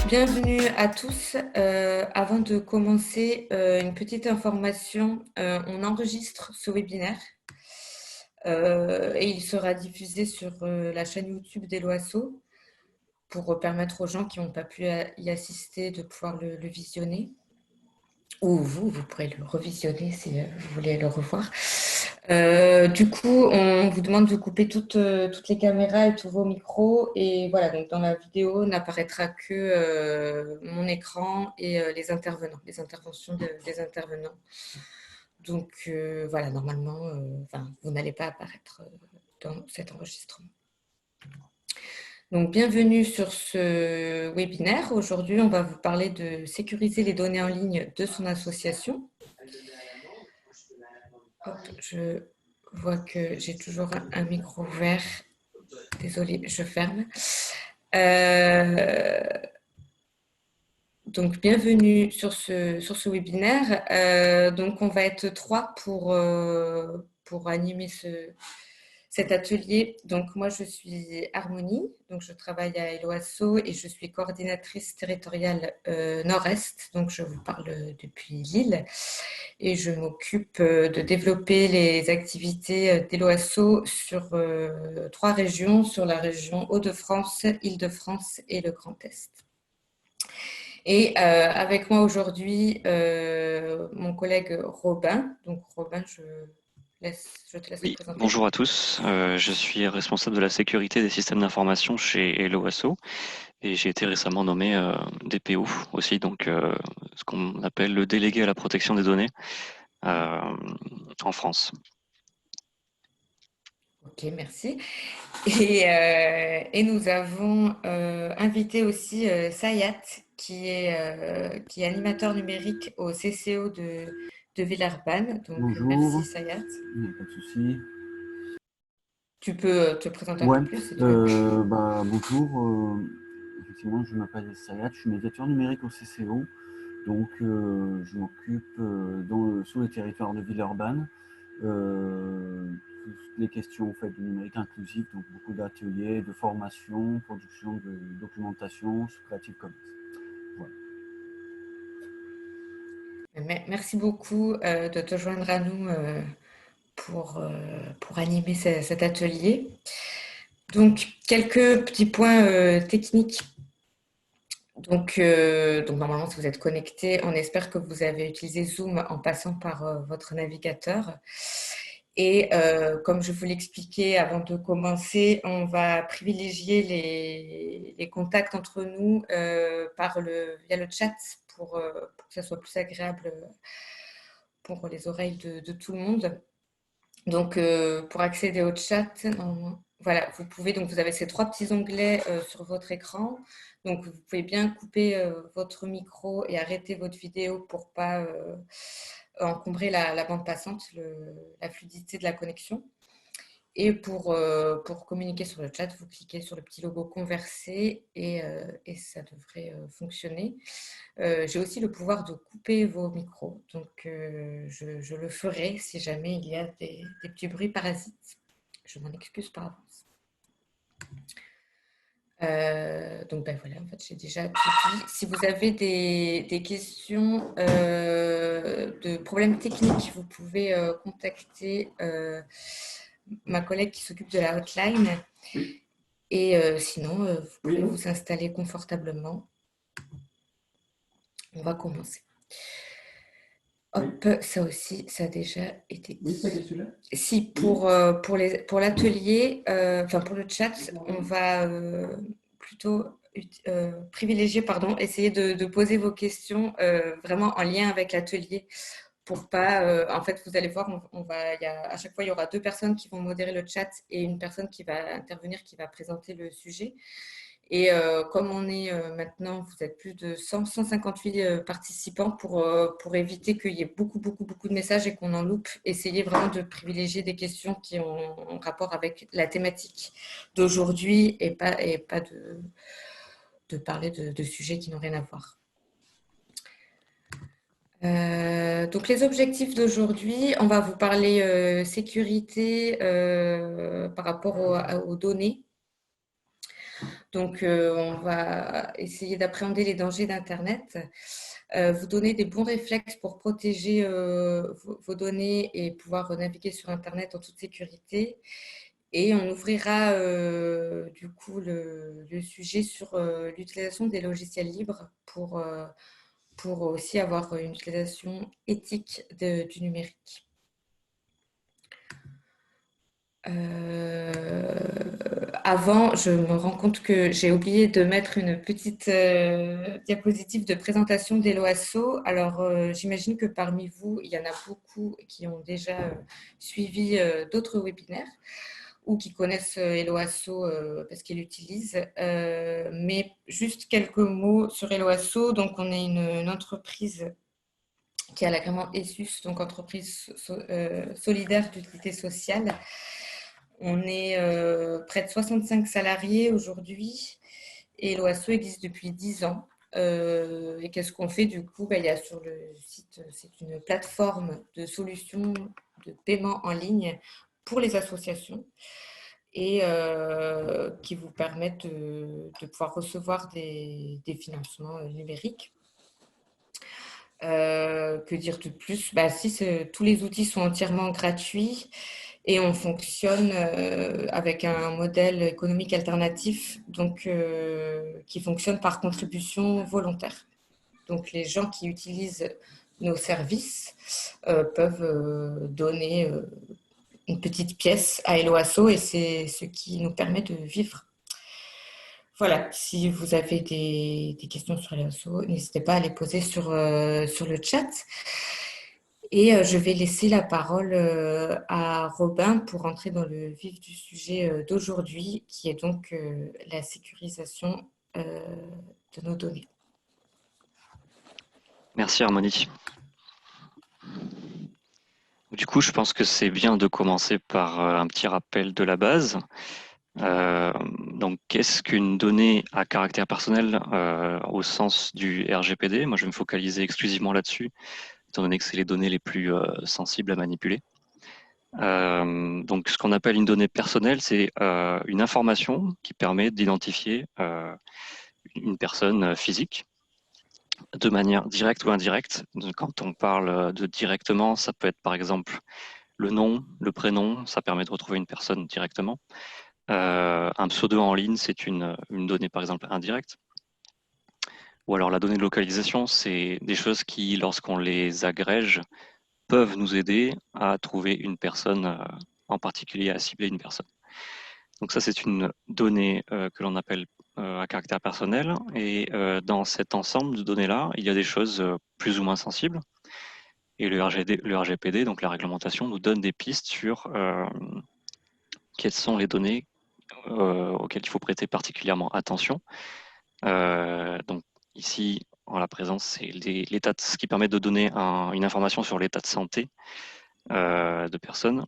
Bienvenue à tous. Avant de commencer, une petite information. On enregistre ce webinaire et il sera diffusé sur la chaîne YouTube d'Eloasso pour permettre aux gens qui n'ont pas pu y assister de pouvoir le visionner. Ou vous pourrez le revisionner si vous voulez le revoir. Du coup, on vous demande de couper toutes les caméras et tous vos micros. Et voilà, donc dans la vidéo n'apparaîtra que mon écran et les interventions des intervenants. Donc voilà, normalement, vous n'allez pas apparaître dans cet enregistrement. Donc, bienvenue sur ce webinaire. Aujourd'hui, on va vous parler de sécuriser les données en ligne de son association. Hop, je vois que j'ai toujours un micro ouvert. Désolée, je ferme. Donc, bienvenue sur ce webinaire. Donc, on va être 3 pour animer cet atelier. Donc, moi, je suis Harmonie, donc je travaille à Eloasso et je suis coordinatrice territoriale Nord-Est, donc je vous parle depuis Lille et je m'occupe de développer les activités d'Eloasso sur 3 régions, sur la région Hauts-de-France, Île-de-France et le Grand Est. Et avec moi aujourd'hui, mon collègue Robin. Donc Robin, je te laisse te présenter. Bonjour à tous, je suis responsable de la sécurité des systèmes d'information chez Eloasso et j'ai été récemment nommé DPO aussi, donc ce qu'on appelle le délégué à la protection des données en France. Ok, merci. Et nous avons invité aussi Sayat, qui est animateur numérique au CCO de Villeurbanne. Donc, bonjour. merci Sayat. Il n'y a pas de souci. Tu peux te présenter un peu plus bonjour. Effectivement, je m'appelle Sayat, je suis médiateur numérique au CCO. Donc, je m'occupe sur les territoires de Villeurbanne toutes les questions en fait, du numérique inclusif, donc beaucoup d'ateliers, de formation, production de documentation sur Creative Commons. Voilà. Merci beaucoup de te joindre à nous pour animer cet atelier. Donc, quelques petits points techniques. Donc, normalement, si vous êtes connecté, on espère que vous avez utilisé Zoom en passant par votre navigateur. Et comme je vous l'expliquais avant de commencer, on va privilégier les contacts entre nous via le chat pour que ça soit plus agréable pour les oreilles de tout le monde. Donc, pour accéder au chat, voilà, vous avez ces 3 petits onglets sur votre écran. Donc, vous pouvez bien couper votre micro et arrêter votre vidéo pour ne pas encombrer la bande passante, la fluidité de la connexion. Et pour communiquer sur le chat, vous cliquez sur le petit logo converser et ça devrait fonctionner. J'ai aussi le pouvoir de couper vos micros, donc je le ferai si jamais il y a des petits bruits parasites. Je m'en excuse par avance. Donc voilà, en fait, j'ai déjà tout dit. Si vous avez des questions de problèmes techniques, vous pouvez contacter ma collègue qui s'occupe de la hotline. Et sinon, vous pouvez vous installer confortablement. On va commencer. Hop, ça aussi, ça a déjà été dit. Si, pour l'atelier, pour le chat, on va plutôt privilégier, essayer de poser vos questions vraiment en lien avec l'atelier pour pas, en fait, vous allez voir, à chaque fois, il y aura 2 personnes qui vont modérer le chat et une personne qui va intervenir, qui va présenter le sujet. Et comme on est maintenant, vous êtes plus de 158 participants pour éviter qu'il y ait beaucoup de messages et qu'on en loupe, essayez vraiment de privilégier des questions qui ont un rapport avec la thématique d'aujourd'hui et pas de parler de sujets qui n'ont rien à voir. Donc les objectifs d'aujourd'hui, on va vous parler sécurité par rapport aux données. Donc, on va essayer d'appréhender les dangers d'Internet, vous donner des bons réflexes pour protéger vos données et pouvoir naviguer sur Internet en toute sécurité. Et on ouvrira du coup le sujet sur l'utilisation des logiciels libres pour aussi avoir une utilisation éthique du numérique. Avant, je me rends compte que j'ai oublié de mettre une petite diapositive de présentation d'Eloasso. Alors, j'imagine que parmi vous, il y en a beaucoup qui ont déjà suivi d'autres webinaires ou qui connaissent Eloasso parce qu'ils l'utilisent. Mais juste quelques mots sur Eloasso. Donc, on est une entreprise qui a l'agrément ESUS, donc entreprise solidaire d'utilité sociale. On est près de 65 salariés aujourd'hui et l'OASO existe depuis 10 ans. Et qu'est-ce qu'on fait du coup? Il y a sur le site, c'est une plateforme de solutions de paiement en ligne pour les associations et qui vous permettent de pouvoir recevoir des financements numériques. Que dire de plus? Si tous les outils sont entièrement gratuits et on fonctionne avec un modèle économique alternatif donc, qui fonctionne par contribution volontaire. Donc les gens qui utilisent nos services peuvent donner une petite pièce à Eloasso et c'est ce qui nous permet de vivre. Voilà, si vous avez des questions sur Eloasso, n'hésitez pas à les poser sur le chat. Et je vais laisser la parole à Robin pour entrer dans le vif du sujet d'aujourd'hui, qui est donc la sécurisation de nos données. Merci Harmonie. Du coup, je pense que c'est bien de commencer par un petit rappel de la base. Donc, qu'est-ce qu'une donnée à caractère personnel au sens du RGPD? Moi, je vais me focaliser exclusivement là-dessus, étant donné que c'est les données les plus sensibles à manipuler. Donc, ce qu'on appelle une donnée personnelle, c'est une information qui permet d'identifier une personne physique de manière directe ou indirecte. Quand on parle de directement, ça peut être par exemple le nom, le prénom, ça permet de retrouver une personne directement. Un pseudo en ligne, c'est une donnée par exemple indirecte. Ou alors la donnée de localisation, c'est des choses qui, lorsqu'on les agrège, peuvent nous aider à trouver une personne en particulier, à cibler une personne. Donc ça, c'est une donnée que l'on appelle à caractère personnel. Et dans cet ensemble de données-là, il y a des choses plus ou moins sensibles. Et le RGPD, donc la réglementation, nous donne des pistes sur quelles sont les données auxquelles il faut prêter particulièrement attention. Donc ici, en la présence, c'est ce qui permet de donner une information sur l'état de santé de personnes,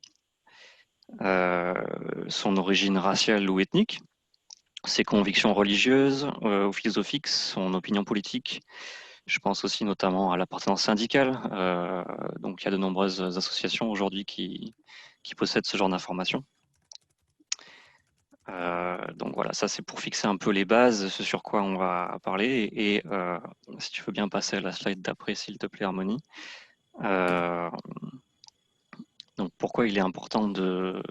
son origine raciale ou ethnique, ses convictions religieuses ou philosophiques, son opinion politique. Je pense aussi notamment à l'appartenance syndicale. Donc il y a de nombreuses associations aujourd'hui qui possèdent ce genre d'informations. Donc voilà, ça c'est pour fixer un peu les bases, ce sur quoi on va parler. Et si tu veux bien passer à la slide d'après, s'il te plaît, Harmonie. Donc pourquoi il est important de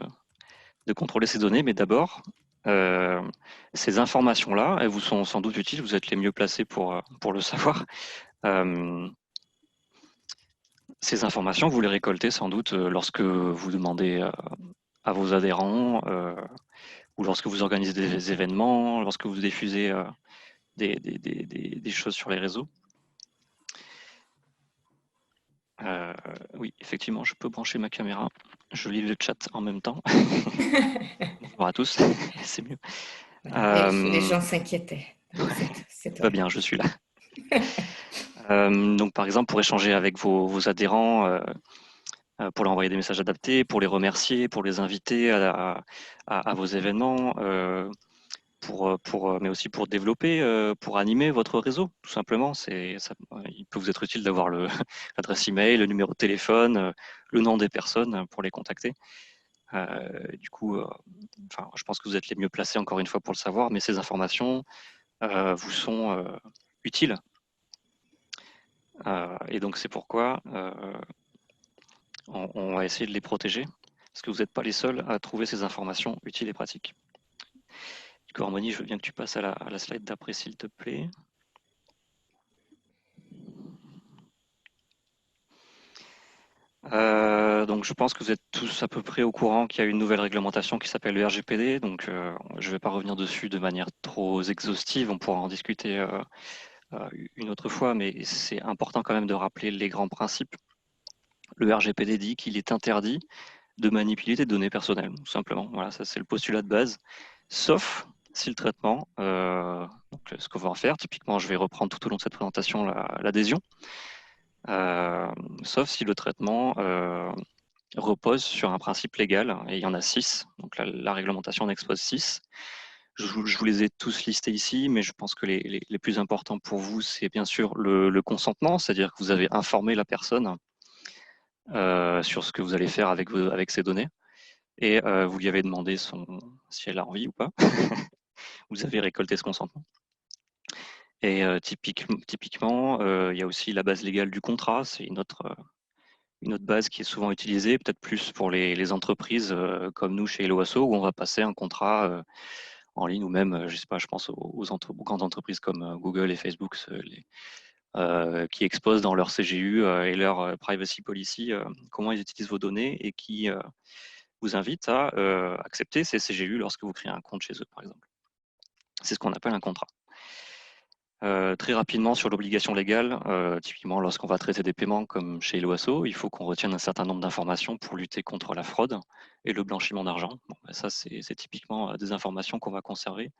contrôler ces données? Mais d'abord, ces informations-là, elles vous sont sans doute utiles, vous êtes les mieux placés pour le savoir. Ces informations, vous les récoltez sans doute lorsque vous demandez à vos adhérents ou lorsque vous organisez des événements, lorsque vous diffusez des choses sur les réseaux. Oui, effectivement, je peux brancher ma caméra. Je lis le chat en même temps. Bonjour à tous, c'est mieux. Les gens s'inquiétaient. Pas bien, je suis là. Donc, par exemple, pour échanger avec vos adhérents, pour leur envoyer des messages adaptés, pour les remercier, pour les inviter à vos événements, mais aussi pour développer, pour animer votre réseau, tout simplement. Il peut vous être utile d'avoir l'adresse email, le numéro de téléphone, le nom des personnes pour les contacter. Du coup, enfin, je pense que vous êtes les mieux placés, encore une fois, pour le savoir, mais ces informations vous sont utiles. Et donc, c'est pourquoi on va essayer de les protéger, parce que vous n'êtes pas les seuls à trouver ces informations utiles et pratiques. Du coup, Harmonie, je veux bien que tu passes à la slide d'après, s'il te plaît. Donc, je pense que vous êtes tous à peu près au courant qu'il y a une nouvelle réglementation qui s'appelle le RGPD. Donc, je ne vais pas revenir dessus de manière trop exhaustive. On pourra en discuter une autre fois, mais c'est important quand même de rappeler les grands principes. Le RGPD dit qu'il est interdit de manipuler des données personnelles, tout simplement. Voilà, ça c'est le postulat de base. Sauf si le traitement, donc ce qu'on va en faire, typiquement, je vais reprendre tout au long de cette présentation l'adhésion. Sauf si le traitement repose sur un principe légal, et il y en a 6, donc la réglementation en expose 6. Je vous les ai tous listés ici, mais je pense que les plus importants pour vous, c'est bien sûr le consentement, c'est-à-dire que vous avez informé la personne sur ce que vous allez faire avec ces données, et vous lui avez demandé si elle a envie ou pas. Vous avez récolté ce consentement. Et typiquement, il y a aussi la base légale du contrat, c'est une autre base qui est souvent utilisée, peut-être plus pour les entreprises comme nous chez Helloasso, où on va passer un contrat en ligne, ou même, je sais pas, je pense aux grandes entreprises comme Google et Facebook, qui exposent dans leur CGU et leur privacy policy comment ils utilisent vos données, et qui vous invitent à accepter ces CGU lorsque vous créez un compte chez eux, par exemple. C'est ce qu'on appelle un contrat. Très rapidement sur l'obligation légale, typiquement lorsqu'on va traiter des paiements comme chez Helloasso, il faut qu'on retienne un certain nombre d'informations pour lutter contre la fraude et le blanchiment d'argent. Bon, ben ça, c'est typiquement des informations qu'on va conserver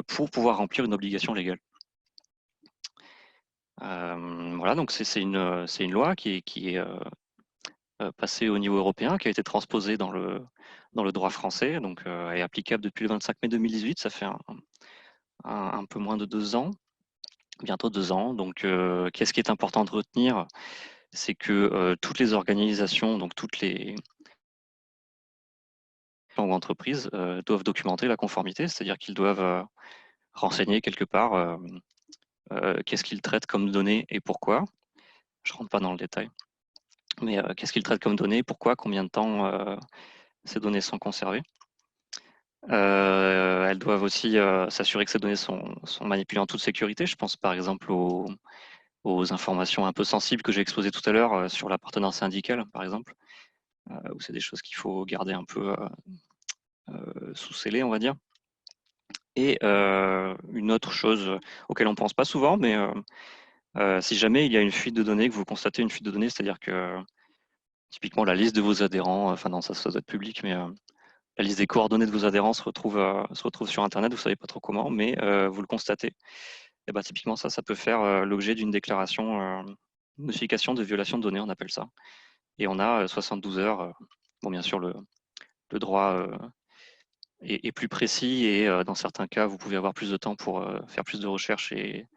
pour pouvoir remplir une obligation légale. Voilà, donc c'est une loi qui est passée au niveau européen, qui a été transposée dans le droit français, donc est applicable depuis le 25 mai 2018, ça fait un peu moins de 2 ans. Bientôt 2 ans. Donc, qu'est-ce qui est important de retenir? C'est que toutes les organisations, donc toutes les entreprises doivent documenter la conformité, c'est-à-dire qu'ils doivent renseigner quelque part qu'est-ce qu'ils traitent comme données et pourquoi. Je ne rentre pas dans le détail, mais qu'est-ce qu'ils traitent comme données, pourquoi, combien de temps ces données sont conservées. Elles doivent aussi s'assurer que ces données sont manipulées en toute sécurité. Je pense par exemple aux informations un peu sensibles que j'ai exposées tout à l'heure sur l'appartenance syndicale, par exemple, où c'est des choses qu'il faut garder un peu sous scellé, on va dire. Et une autre chose auquel on ne pense pas souvent, mais si jamais il y a une fuite de données, que vous constatez une fuite de données, c'est-à-dire que typiquement la liste de vos adhérents, enfin non, ça doit être public, mais la liste des coordonnées de vos adhérents se retrouve sur Internet, vous ne savez pas trop comment, mais vous le constatez. Et ben, typiquement, ça peut faire l'objet d'une déclaration, notification de violation de données, on appelle ça. Et on a 72 heures. Bon, bien sûr, le droit est plus précis, et dans certains cas, vous pouvez avoir plus de temps pour faire plus de recherches et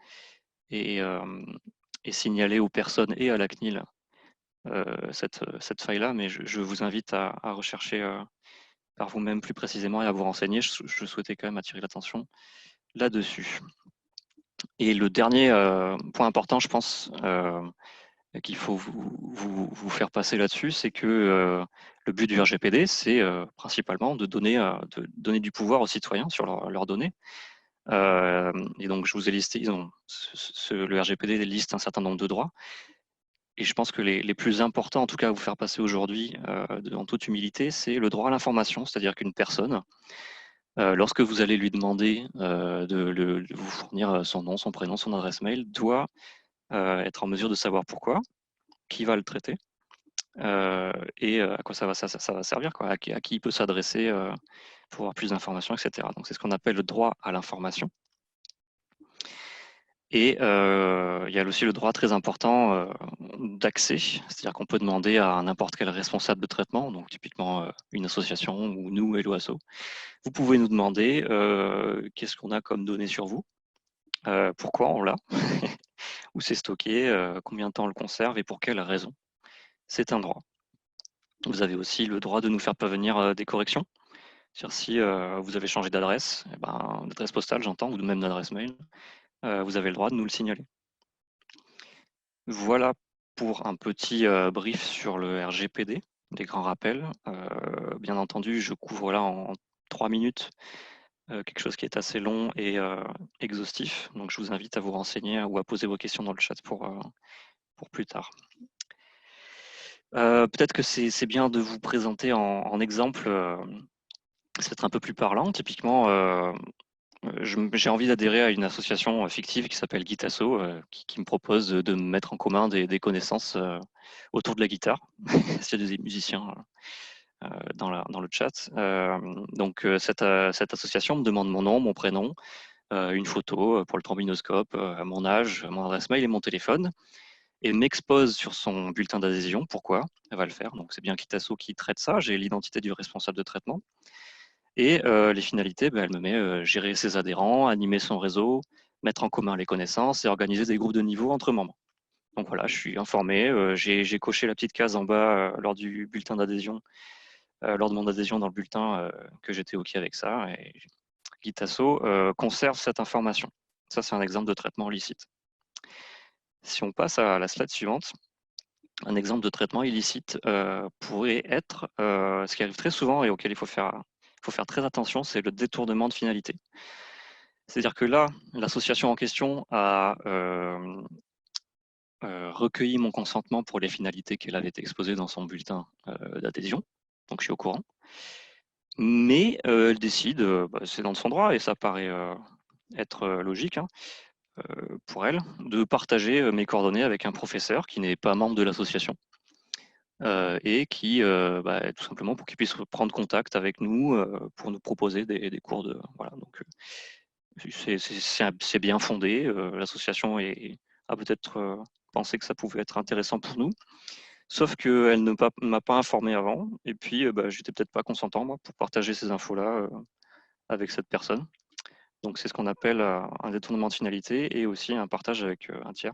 signaler aux personnes et à la CNIL cette faille-là. Mais je vous invite à rechercher par vous-même plus précisément et à vous renseigner. Je souhaitais quand même attirer l'attention là-dessus. Et le dernier point important, je pense, qu'il faut vous faire passer là-dessus, c'est que le but du RGPD, c'est principalement de donner du pouvoir aux citoyens sur leurs données. Et donc, je vous ai listé, le RGPD liste un certain nombre de droits. Et je pense que les plus importants, en tout cas, à vous faire passer aujourd'hui, en toute humilité, c'est le droit à l'information, c'est-à-dire qu'une personne, lorsque vous allez lui demander de vous fournir son nom, son prénom, son adresse mail, doit être en mesure de savoir pourquoi, qui va le traiter, et à quoi ça va servir, quoi, à qui il peut s'adresser pour avoir plus d'informations, etc. Donc c'est ce qu'on appelle le droit à l'information. Et il y a aussi le droit très important d'accès, c'est-à-dire qu'on peut demander à n'importe quel responsable de traitement, donc typiquement une association ou nous, Helloasso, vous pouvez nous demander qu'est-ce qu'on a comme données sur vous, pourquoi on l'a, où c'est stocké, combien de temps on le conserve et pour quelle raison. C'est un droit. Vous avez aussi le droit de nous faire parvenir des corrections. C'est-à-dire si vous avez changé d'adresse, d'adresse postale j'entends, ou même d'adresse mail, vous avez le droit de nous le signaler. Voilà pour un petit brief sur le RGPD, des grands rappels. Bien entendu, je couvre là en 3 minutes quelque chose qui est assez long et exhaustif. Donc je vous invite à vous renseigner ou à poser vos questions dans le chat pour plus tard. Peut-être que c'est bien de vous présenter en exemple, c'est peut-être un peu plus parlant. Typiquement, j'ai envie d'adhérer à une association fictive qui s'appelle Guitasso, qui me propose de mettre en commun des connaissances autour de la guitare. S'il y a des musiciens dans le chat. Donc cette association me demande mon nom, mon prénom, une photo pour le trombinoscope, mon âge, mon adresse mail et mon téléphone, et m'expose sur son bulletin d'adhésion. Pourquoi elle va le faire? Donc c'est bien Guitasso qui traite ça. J'ai l'identité du responsable de traitement. Et les finalités, elle me met gérer ses adhérents, animer son réseau, mettre en commun les connaissances et organiser des groupes de niveau entre membres. Donc voilà, je suis informé, j'ai coché la petite case en bas lors du bulletin d'adhésion, lors de mon adhésion dans le bulletin que j'étais OK avec ça. Et Guitasso conserve cette information. Ça, c'est un exemple de traitement illicite. Si on passe à la slide suivante, un exemple de traitement illicite pourrait être, ce qui arrive très souvent et auquel il faut faire très attention, c'est le détournement de finalité. C'est-à-dire que là, l'association en question a recueilli mon consentement pour les finalités qu'elle avait exposées dans son bulletin d'adhésion, donc je suis au courant. Mais elle décide, c'est dans son droit et ça paraît être logique hein, pour elle, de partager mes coordonnées avec un professeur qui n'est pas membre de l'association et qui, tout simplement pour qu'il puisse prendre contact avec nous pour nous proposer des cours de... Voilà, donc c'est bien fondé. L'association a peut-être pensé que ça pouvait être intéressant pour nous. Sauf qu'elle ne m'a pas informé avant. Et puis, j'étais peut-être pas consentant, moi, pour partager ces infos-là avec cette personne. Donc, c'est ce qu'on appelle un détournement de finalité et aussi un partage avec un tiers.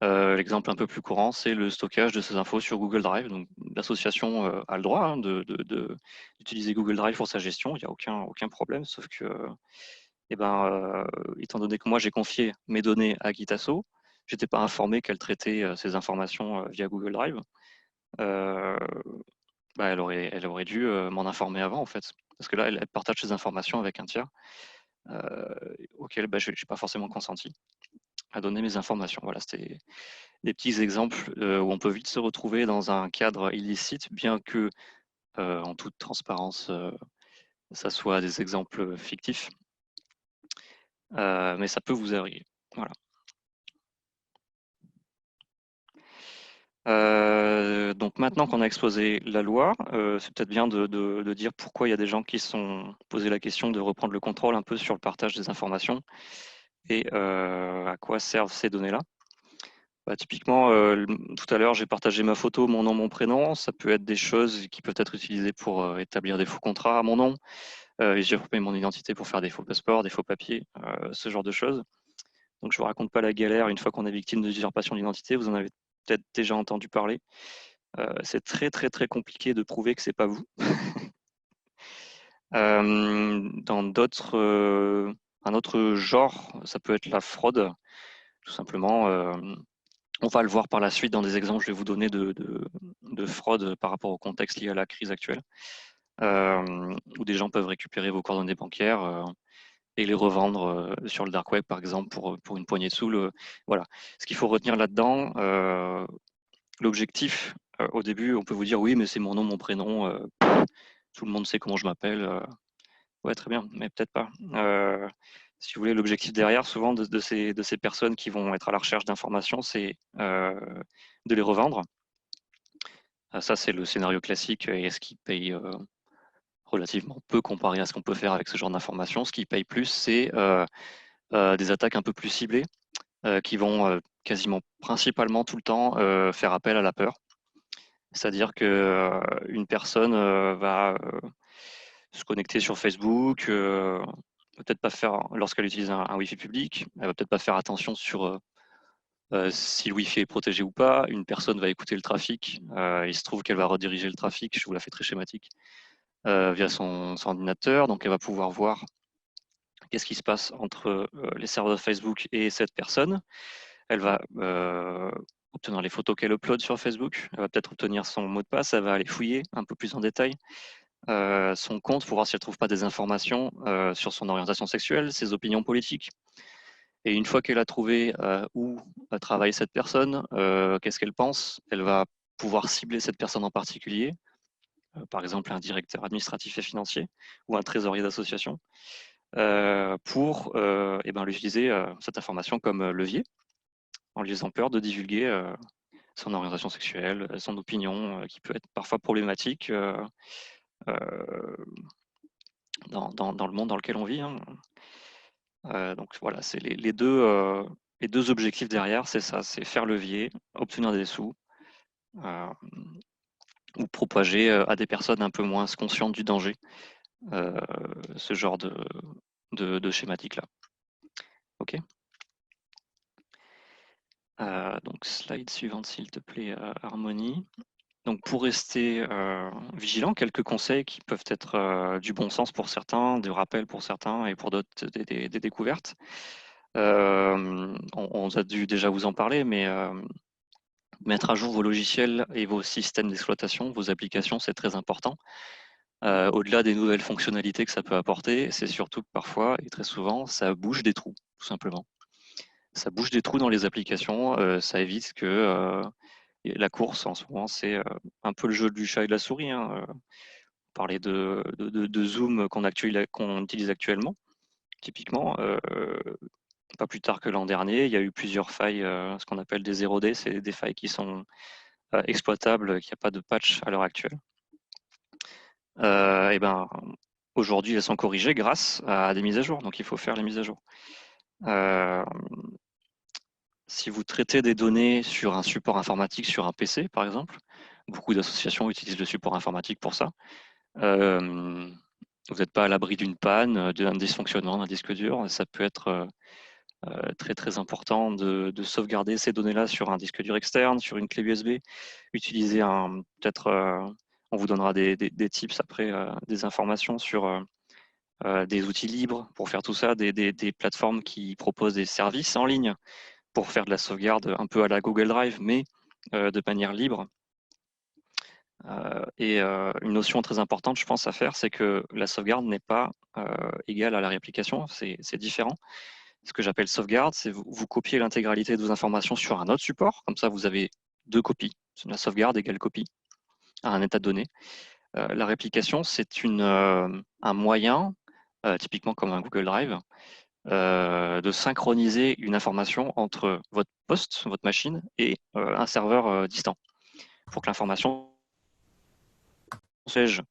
L'exemple un peu plus courant, c'est le stockage de ces infos sur Google Drive. Donc, l'association a le droit hein, d'utiliser Google Drive pour sa gestion. Il n'y a aucun problème. Sauf que étant donné que moi j'ai confié mes données à Guitasso, j'étais pas informé qu'elle traitait ces informations via Google Drive. Elle aurait dû m'en informer avant en fait, parce que là elle partage ces informations avec un tiers auquel je n'ai pas forcément consenti à donner mes informations. Voilà, c'était des petits exemples où on peut vite se retrouver dans un cadre illicite, bien que en toute transparence, ça soit des exemples fictifs. Mais ça peut vous arriver. Voilà. Donc maintenant qu'on a exposé la loi, c'est peut-être bien de dire pourquoi il y a des gens qui se sont posé la question de reprendre le contrôle un peu sur le partage des informations et à quoi servent ces données-là. Typiquement, tout à l'heure, j'ai partagé ma photo, mon nom, mon prénom. Ça peut être des choses qui peuvent être utilisées pour établir des faux contrats à mon nom. J'ai repris mon identité pour faire des faux passeports, des faux papiers, ce genre de choses. Donc je ne vous raconte pas la galère une fois qu'on est victime de d'usurpation d'identité. Vous en avez peut-être déjà entendu parler. C'est très très très compliqué de prouver que c'est pas vous. Dans un autre genre, ça peut être la fraude. Tout simplement, on va le voir par la suite dans des exemples que je vais vous donner de fraude par rapport au contexte lié à la crise actuelle, où des gens peuvent récupérer vos coordonnées bancaires et les revendre sur le dark web, par exemple, pour une poignée de sous. Voilà. Ce qu'il faut retenir là-dedans, l'objectif, au début, on peut vous dire oui, mais c'est mon nom, mon prénom, tout le monde sait comment je m'appelle. Ouais, très bien, mais peut-être pas. Si vous voulez, l'objectif derrière, souvent, de ces personnes qui vont être à la recherche d'informations, c'est de les revendre. Ça, c'est le scénario classique et ce qui paye relativement peu comparé à ce qu'on peut faire avec ce genre d'informations. Ce qui paye plus, c'est des attaques un peu plus ciblées qui vont quasiment principalement tout le temps faire appel à la peur. C'est-à-dire qu'une personne va se connecter sur Facebook, peut-être pas faire, lorsqu'elle utilise un Wi-Fi public, elle va peut-être pas faire attention sur si le Wi-Fi est protégé ou pas, une personne va écouter le trafic, il se trouve qu'elle va rediriger le trafic, je vous la fais très schématique, via son ordinateur, donc elle va pouvoir voir qu'est-ce qui se passe entre les serveurs Facebook et cette personne. Elle va obtenir les photos qu'elle upload sur Facebook, elle va peut-être obtenir son mot de passe, elle va aller fouiller un peu plus en détail son compte pour voir si elle ne trouve pas des informations sur son orientation sexuelle, ses opinions politiques. Et une fois qu'elle a trouvé où travaille cette personne, qu'est-ce qu'elle pense, elle va pouvoir cibler cette personne en particulier, par exemple un directeur administratif et financier ou un trésorier d'association, pour l'utiliser cette information comme levier, en lui faisant peur de divulguer son orientation sexuelle, son opinion, qui peut être parfois problématique dans le monde dans lequel on vit. Hein. Donc voilà, c'est les deux objectifs derrière, c'est ça, c'est faire levier, obtenir des sous, ou propager à des personnes un peu moins conscientes du danger ce genre de schématique-là. Ok. Donc slide suivante s'il te plaît, Harmonie. Donc pour rester vigilant, quelques conseils qui peuvent être du bon sens pour certains, des rappels pour certains et pour d'autres des découvertes. On a dû déjà vous en parler, mais mettre à jour vos logiciels et vos systèmes d'exploitation, vos applications, c'est très important. Au-delà des nouvelles fonctionnalités que ça peut apporter, c'est surtout que parfois, et très souvent, ça bouge des trous, tout simplement. Ça bouge des trous dans les applications, ça évite que la course, en ce moment, c'est un peu le jeu du chat et de la souris. Hein. Parler de Zoom qu'on utilise actuellement, typiquement, pas plus tard que l'an dernier, il y a eu plusieurs failles, ce qu'on appelle des 0D, c'est des failles qui sont exploitables, qu'il n'y a pas de patch à l'heure actuelle. Et ben, aujourd'hui, elles sont corrigées grâce à des mises à jour, donc il faut faire les mises à jour. Si vous traitez des données sur un support informatique, sur un PC par exemple, beaucoup d'associations utilisent le support informatique pour ça. Vous n'êtes pas à l'abri d'une panne, d'un dysfonctionnement d'un disque dur. Ça peut être très très important de sauvegarder ces données-là sur un disque dur externe, sur une clé USB. Utiliser on vous donnera des tips après, des informations sur des outils libres pour faire tout ça, des plateformes qui proposent des services en ligne pour faire de la sauvegarde un peu à la Google Drive, mais de manière libre. Une notion très importante, je pense, à faire, c'est que la sauvegarde n'est pas égale à la réplication, c'est différent. Ce que j'appelle sauvegarde, c'est vous copiez l'intégralité de vos informations sur un autre support, comme ça vous avez deux copies. La sauvegarde égale copie à un état de données. La réplication, c'est un moyen, typiquement comme un Google Drive, de synchroniser une information entre votre poste, votre machine, et un serveur distant, pour que l'information protège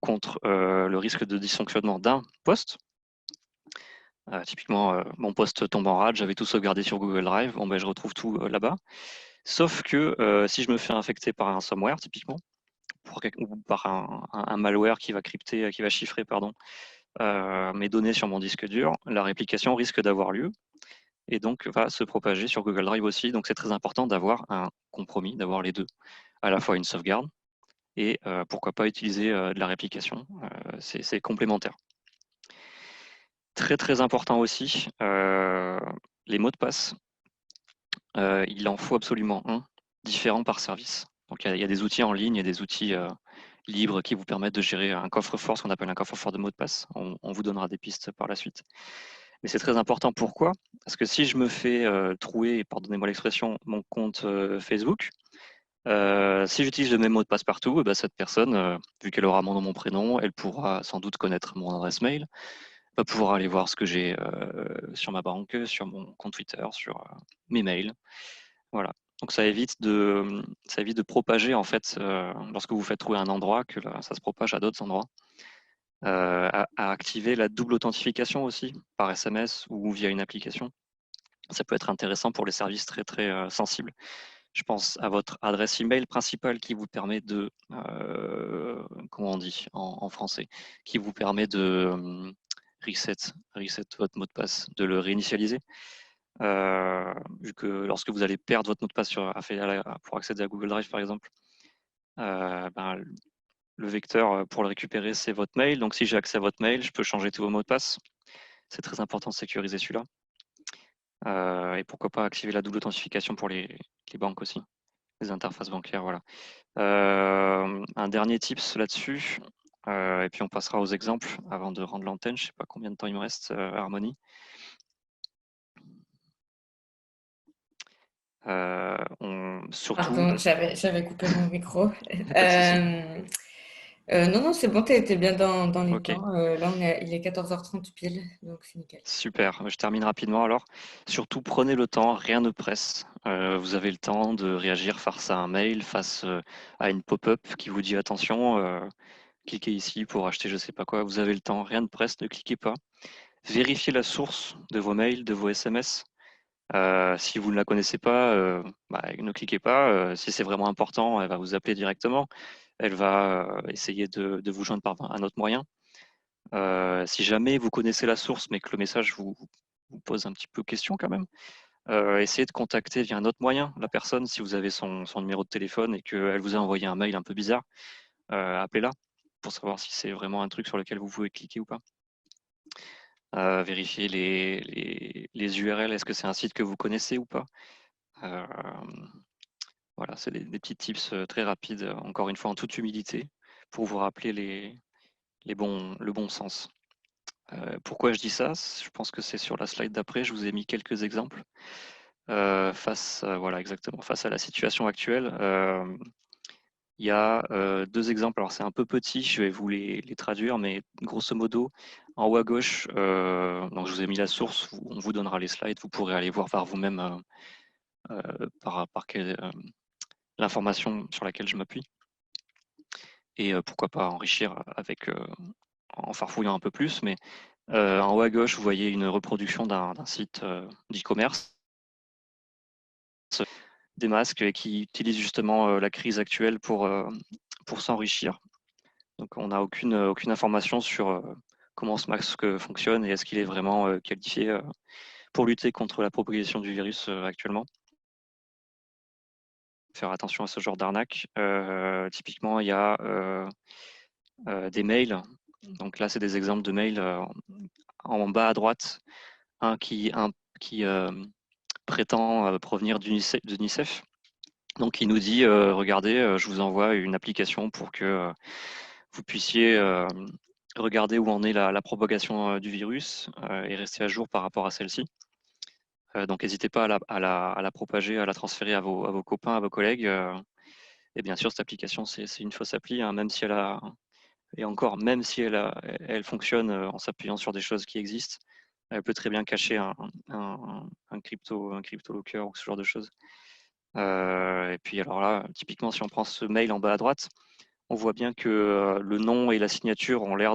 contre le risque de dysfonctionnement d'un poste. Typiquement, mon poste tombe en rade, j'avais tout sauvegardé sur Google Drive, bon, ben, je retrouve tout là-bas. Sauf que si je me fais infecter par un ransomware, typiquement, ou par un malware qui va crypter, qui va chiffrer, pardon, mes données sur mon disque dur, la réplication risque d'avoir lieu et donc va se propager sur Google Drive aussi. Donc c'est très important d'avoir un compromis, d'avoir les deux, à la fois une sauvegarde et pourquoi pas utiliser de la réplication, c'est complémentaire. Très très important aussi, les mots de passe. Il en faut absolument un, différent par service. Donc il y a des outils en ligne et des outils libres qui vous permettent de gérer un coffre-fort, ce qu'on appelle un coffre-fort de mots de passe. On vous donnera des pistes par la suite. Mais c'est très important, pourquoi? Parce que si je me fais trouer, pardonnez-moi l'expression, mon compte Facebook, si j'utilise le même mot de passe partout, et ben cette personne, vu qu'elle aura mon nom, mon prénom, elle pourra sans doute connaître mon adresse mail, va pouvoir aller voir ce que j'ai sur ma banque, sur mon compte Twitter, sur mes mails. Voilà. Donc ça évite de propager, en fait, lorsque vous faites trouver un endroit, que ça se propage à d'autres endroits. À activer la double authentification aussi, par SMS ou via une application. Ça peut être intéressant pour les services très très sensibles. Je pense à votre adresse email principale qui vous permet de, comment on dit en français, qui vous permet de reset votre mot de passe, de le réinitialiser. vu que lorsque vous allez perdre votre mot de passe pour accéder à Google Drive, par exemple, ben, le vecteur pour le récupérer, c'est votre mail. Donc, si j'ai accès à votre mail, je peux changer tous vos mots de passe. C'est très important de sécuriser celui-là. Et pourquoi pas activer la double authentification pour les banques aussi, les interfaces bancaires, voilà. Un dernier tips là-dessus, et puis on passera aux exemples avant de rendre l'antenne. Je ne sais pas combien de temps il me reste, Harmonie. Surtout... Pardon, j'avais coupé mon micro. Pas de souci. Non, c'est bon, t'es bien dans les Ok. temps. Là, il est 14h30 pile, donc c'est nickel. Super, je termine rapidement alors. Surtout, prenez le temps, rien ne presse. Vous avez le temps de réagir face à un mail, face à une pop-up qui vous dit attention, cliquez ici pour acheter je sais pas quoi. Vous avez le temps, rien ne presse, ne cliquez pas. Vérifiez la source de vos mails, de vos SMS. Si vous ne la connaissez pas, ne cliquez pas. Si c'est vraiment important, elle va vous appeler directement. Elle va essayer de vous joindre par un autre moyen. Si jamais vous connaissez la source, mais que le message vous pose un petit peu question quand même, essayez de contacter via un autre moyen la personne. Si vous avez son numéro de téléphone et qu'elle vous a envoyé un mail un peu bizarre, appelez-la pour savoir si c'est vraiment un truc sur lequel vous pouvez cliquer ou pas. Vérifiez les URL, est-ce que c'est un site que vous connaissez ou pas. Voilà, c'est des petits tips très rapides, encore une fois en toute humilité, pour vous rappeler le bon sens. Pourquoi je dis ça? Je pense que c'est sur la slide d'après, je vous ai mis quelques exemples. Voilà, exactement, face à la situation actuelle, il y a 2 exemples. Alors c'est un peu petit, je vais vous les traduire, mais grosso modo, en haut à gauche, donc je vous ai mis la source, on vous donnera les slides, vous pourrez aller voir par vous-même par l'information sur laquelle je m'appuie. Et pourquoi pas enrichir en farfouillant un peu plus. Mais en haut à gauche, vous voyez une reproduction d'un site d'e-commerce, des masques qui utilisent justement la crise actuelle pour s'enrichir. Donc on n'a aucune information sur comment ce masque fonctionne et est-ce qu'il est vraiment qualifié pour lutter contre la propagation du virus actuellement. Faire attention à ce genre d'arnaque. Typiquement, il y a des mails. Donc là, c'est des exemples de mails en bas à droite. Un qui prétend provenir d'UNICEF. Donc il nous dit, regardez, je vous envoie une application pour que vous puissiez regarder où en est la propagation du virus et rester à jour par rapport à celle-ci. Donc n'hésitez pas à la propager, à la transférer à vos copains, à vos collègues. Et bien sûr, cette application, c'est une fausse appli, hein, même si même si elle fonctionne en s'appuyant sur des choses qui existent, elle peut très bien cacher un crypto locker ou ce genre de choses. Et puis alors là, typiquement, si on prend ce mail en bas à droite, on voit bien que le nom et la signature ont l'air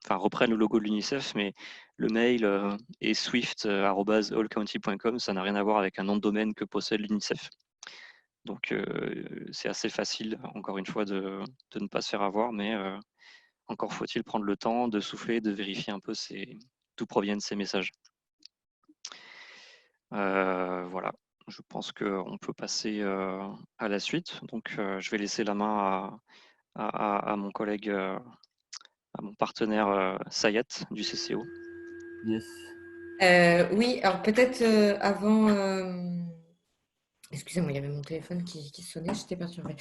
reprennent le logo de l'UNICEF, mais le mail est swift@allcounty.com, ça n'a rien à voir avec un nom de domaine que possède l'UNICEF. Donc c'est assez facile, encore une fois, de ne pas se faire avoir, mais encore faut-il prendre le temps de souffler, de vérifier un peu d'où proviennent ces messages. Voilà, je pense qu'on peut passer à la suite. Donc je vais laisser la main à mon collègue, à mon partenaire Sayat du CCO. Yes. Oui, alors peut-être avant. Excusez-moi, il y avait mon téléphone qui sonnait, j'étais perturbée.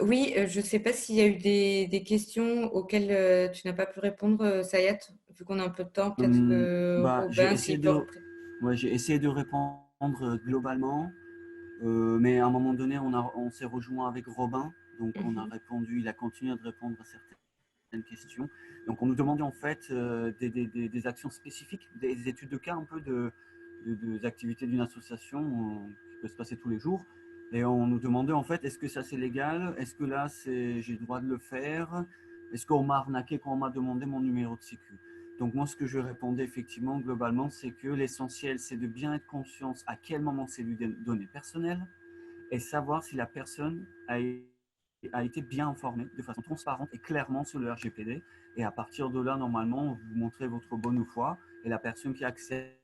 Oui, je ne sais pas s'il y a eu des questions auxquelles tu n'as pas pu répondre, Sayat, vu qu'on a un peu de temps, peut-être que Robin, s'il peut reprendre. J'ai essayé de répondre globalement, mais à un moment donné, on s'est rejoint avec Robin, donc on a répondu, il a continué de répondre à certaines questions. Donc on nous demandait en fait des actions spécifiques, des études de cas un peu des activités d'une association qui peut se passer tous les jours. Et on nous demandait en fait, est-ce que ça c'est légal? Est-ce que là j'ai le droit de le faire? Est-ce qu'on m'a arnaqué quand on m'a demandé mon numéro de sécu? Donc moi ce que je répondais effectivement globalement, c'est que l'essentiel c'est de bien être conscient à quel moment c'est lui donner personnelles et savoir si la personne a été bien informée de façon transparente et clairement sur le RGPD. Et à partir de là, normalement, vous montrez votre bonne foi et la personne qui accepte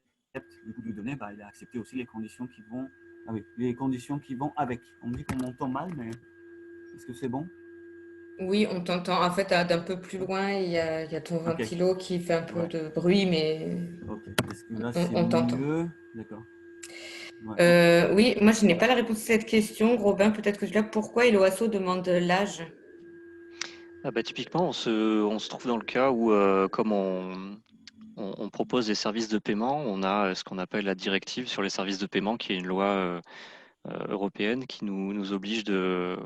du coup de données, bah, il a accepté aussi les conditions qui vont avec. Les conditions qui vont avec. On me dit qu'on m'entend mal, mais est-ce que c'est bon? Oui, on t'entend. En fait, d'un peu plus loin, il y a ton Ok, ventilo qui fait un peu ouais, de bruit, mais ok. Est-ce que là c'est on t'entend. mieux? D'accord. Ouais, ok. Oui, moi je n'ai pas la réponse à cette question. Robin, peut-être que tu l'as. Pourquoi Eloasso demande l'âge? Ah bah, typiquement, on se trouve dans le cas où, comme on propose des services de paiement, on a ce qu'on appelle la directive sur les services de paiement, qui est une loi européenne qui nous oblige de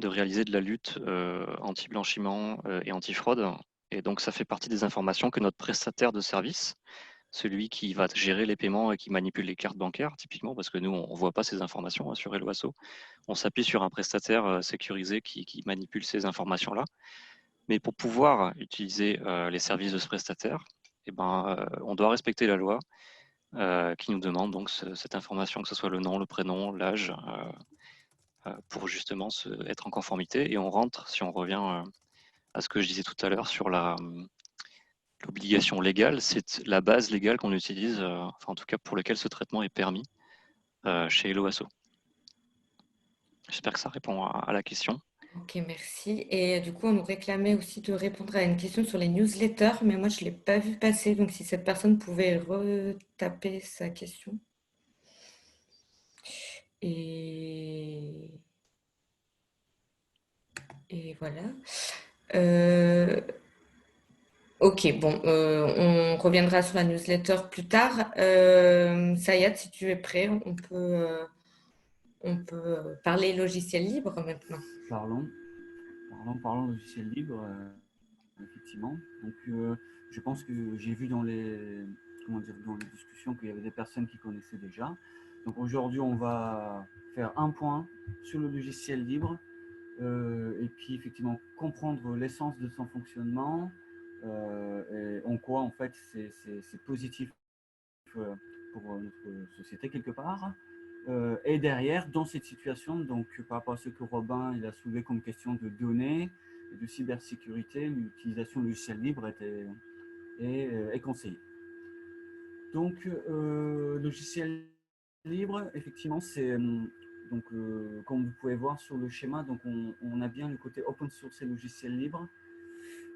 réaliser de la lutte anti-blanchiment et anti-fraude. Et donc, ça fait partie des informations que notre prestataire de service, celui qui va gérer les paiements et qui manipule les cartes bancaires, typiquement, parce que nous, on ne voit pas ces informations sur Eloasso. On s'appuie sur un prestataire sécurisé qui manipule ces informations-là. Mais pour pouvoir utiliser les services de ce prestataire, eh ben, on doit respecter la loi qui nous demande donc cette information, que ce soit le nom, le prénom, l'âge, pour justement être en conformité. Et on rentre, si on revient à ce que je disais tout à l'heure sur l'obligation légale, c'est la base légale qu'on utilise, enfin en tout cas pour lequel ce traitement est permis chez Eloasso. J'espère que ça répond à la question. Ok, merci. Et du coup, on nous réclamait aussi de répondre à une question sur les newsletters, mais moi, je ne l'ai pas vu passer. Donc, si cette personne pouvait retaper sa question. Et, et voilà. Euh, ok, bon, on reviendra sur la newsletter plus tard. Sayat, si tu es prêt, on peut parler logiciel libre maintenant. Parlons, parlons logiciel libre, effectivement. Donc, je pense que j'ai vu dans les, comment dire, dans les discussions qu'il y avait des personnes qui connaissaient déjà. Donc aujourd'hui, on va faire un point sur le logiciel libre et puis effectivement comprendre l'essence de son fonctionnement et en quoi en fait c'est positif pour notre société quelque part. Et derrière, dans cette situation, donc par rapport à ce que Robin il a soulevé comme question de données et de cybersécurité, l'utilisation logiciel libre est conseillée. Donc, logiciel libre, effectivement, c'est donc comme vous pouvez voir sur le schéma, donc on a bien le côté open source et logiciel libre.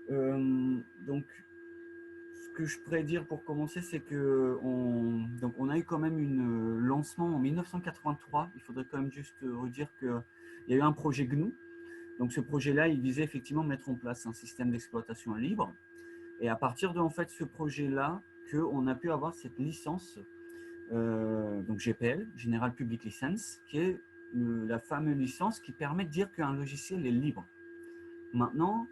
Donc, ce que je pourrais dire pour commencer, c'est que on a eu quand même un lancement en 1983. Il faudrait quand même juste redire qu'il y a eu un projet GNU. Donc ce projet-là, il visait effectivement mettre en place un système d'exploitation libre. Et à partir de en fait ce projet-là, qu'on a pu avoir cette licence, donc GPL, General Public License, qui est la fameuse licence qui permet de dire qu'un logiciel est libre. Maintenant,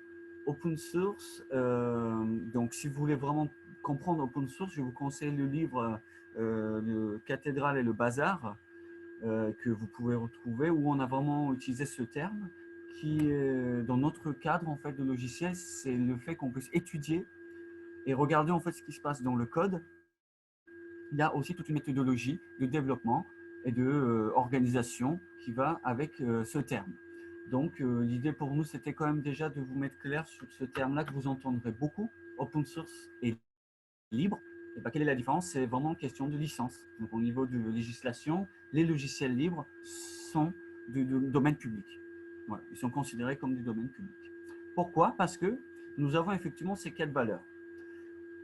open source, donc si vous voulez vraiment comprendre open source, je vous conseille le livre Le Cathédrale et le Bazar, que vous pouvez retrouver, où on a vraiment utilisé ce terme, qui, dans notre cadre en fait, de logiciel, c'est le fait qu'on puisse étudier et regarder en fait ce qui se passe dans le code. Il y a aussi toute une méthodologie de développement et de organisation qui va avec ce terme. Donc, l'idée pour nous, c'était quand même déjà de vous mettre clair sur ce terme-là que vous entendrez beaucoup, open source et libre. Et ben, quelle est la différence? C'est vraiment une question de licence. Donc, au niveau de législation, les logiciels libres sont du domaine public. Voilà, ils sont considérés comme du domaine public. Pourquoi? Parce que nous avons effectivement ces 4 valeurs.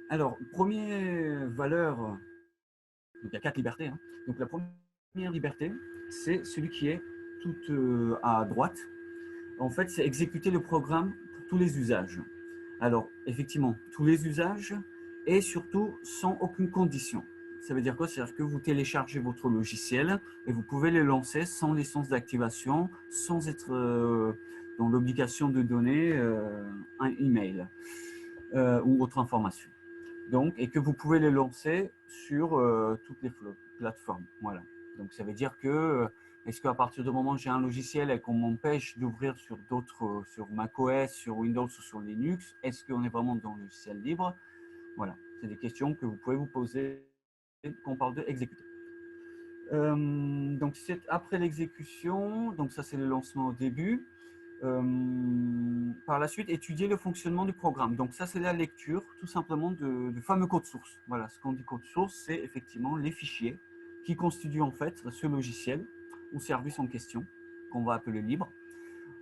Alors, première valeur, donc il y a 4 libertés. Hein. Donc, la première liberté, c'est celui qui est tout à droite. En fait, c'est exécuter le programme pour tous les usages. Alors, effectivement, tous les usages et surtout sans aucune condition. Ça veut dire quoi? C'est-à-dire que vous téléchargez votre logiciel et vous pouvez le lancer sans licence d'activation, sans être dans l'obligation de donner un email ou autre information. Donc, et que vous pouvez les lancer sur toutes les plateformes. Voilà. Donc, ça veut dire que est-ce qu'à partir du moment où j'ai un logiciel et qu'on m'empêche d'ouvrir sur d'autres, sur macOS, sur Windows ou sur Linux, est-ce qu'on est vraiment dans le logiciel libre? Voilà, c'est des questions que vous pouvez vous poser quand on parle de exécuter. Donc, c'est après l'exécution, donc ça c'est le lancement au début. Par la suite, étudier le fonctionnement du programme. Donc ça, c'est la lecture tout simplement du fameux code source. Voilà, ce qu'on dit code source, c'est effectivement les fichiers qui constituent en fait ce logiciel ou service en question, qu'on va appeler libre.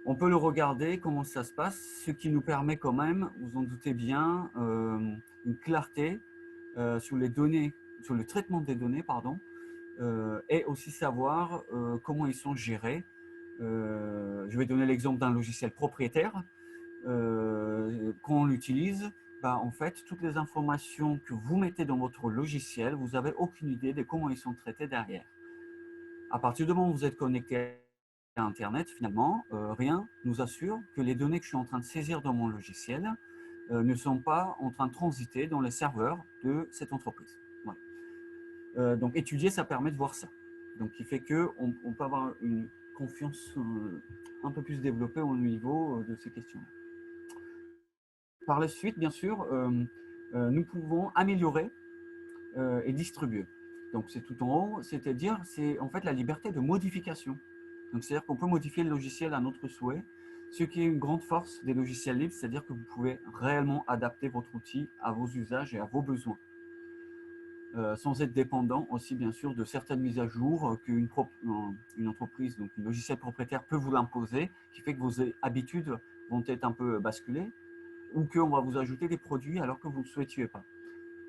On peut le regarder, comment ça se passe, ce qui nous permet quand même, vous en doutez bien, une clarté sur les données, sur le traitement des données, pardon, et aussi savoir comment ils sont gérés. Je vais donner l'exemple d'un logiciel propriétaire. Quand on l'utilise, en fait, toutes les informations que vous mettez dans votre logiciel, vous n'avez aucune idée de comment ils sont traités derrière. À partir du moment où vous êtes connecté à Internet, finalement, rien nous assure que les données que je suis en train de saisir dans mon logiciel ne sont pas en train de transiter dans les serveurs de cette entreprise. Voilà. Donc, étudier, ça permet de voir ça. Donc, qui fait qu'on peut avoir une confiance un peu plus développée au niveau de ces questions-là. Par la suite, bien sûr, nous pouvons améliorer et distribuer. Donc, c'est tout en haut, c'est-à-dire, c'est en fait la liberté de modification. Donc, c'est-à-dire qu'on peut modifier le logiciel à notre souhait, ce qui est une grande force des logiciels libres, c'est-à-dire que vous pouvez réellement adapter votre outil à vos usages et à vos besoins. Sans être dépendant aussi, bien sûr, de certaines mises à jour qu'une entreprise, donc un logiciel propriétaire peut vous l'imposer, qui fait que vos habitudes vont être un peu basculées, ou qu'on va vous ajouter des produits alors que vous ne le souhaitiez pas.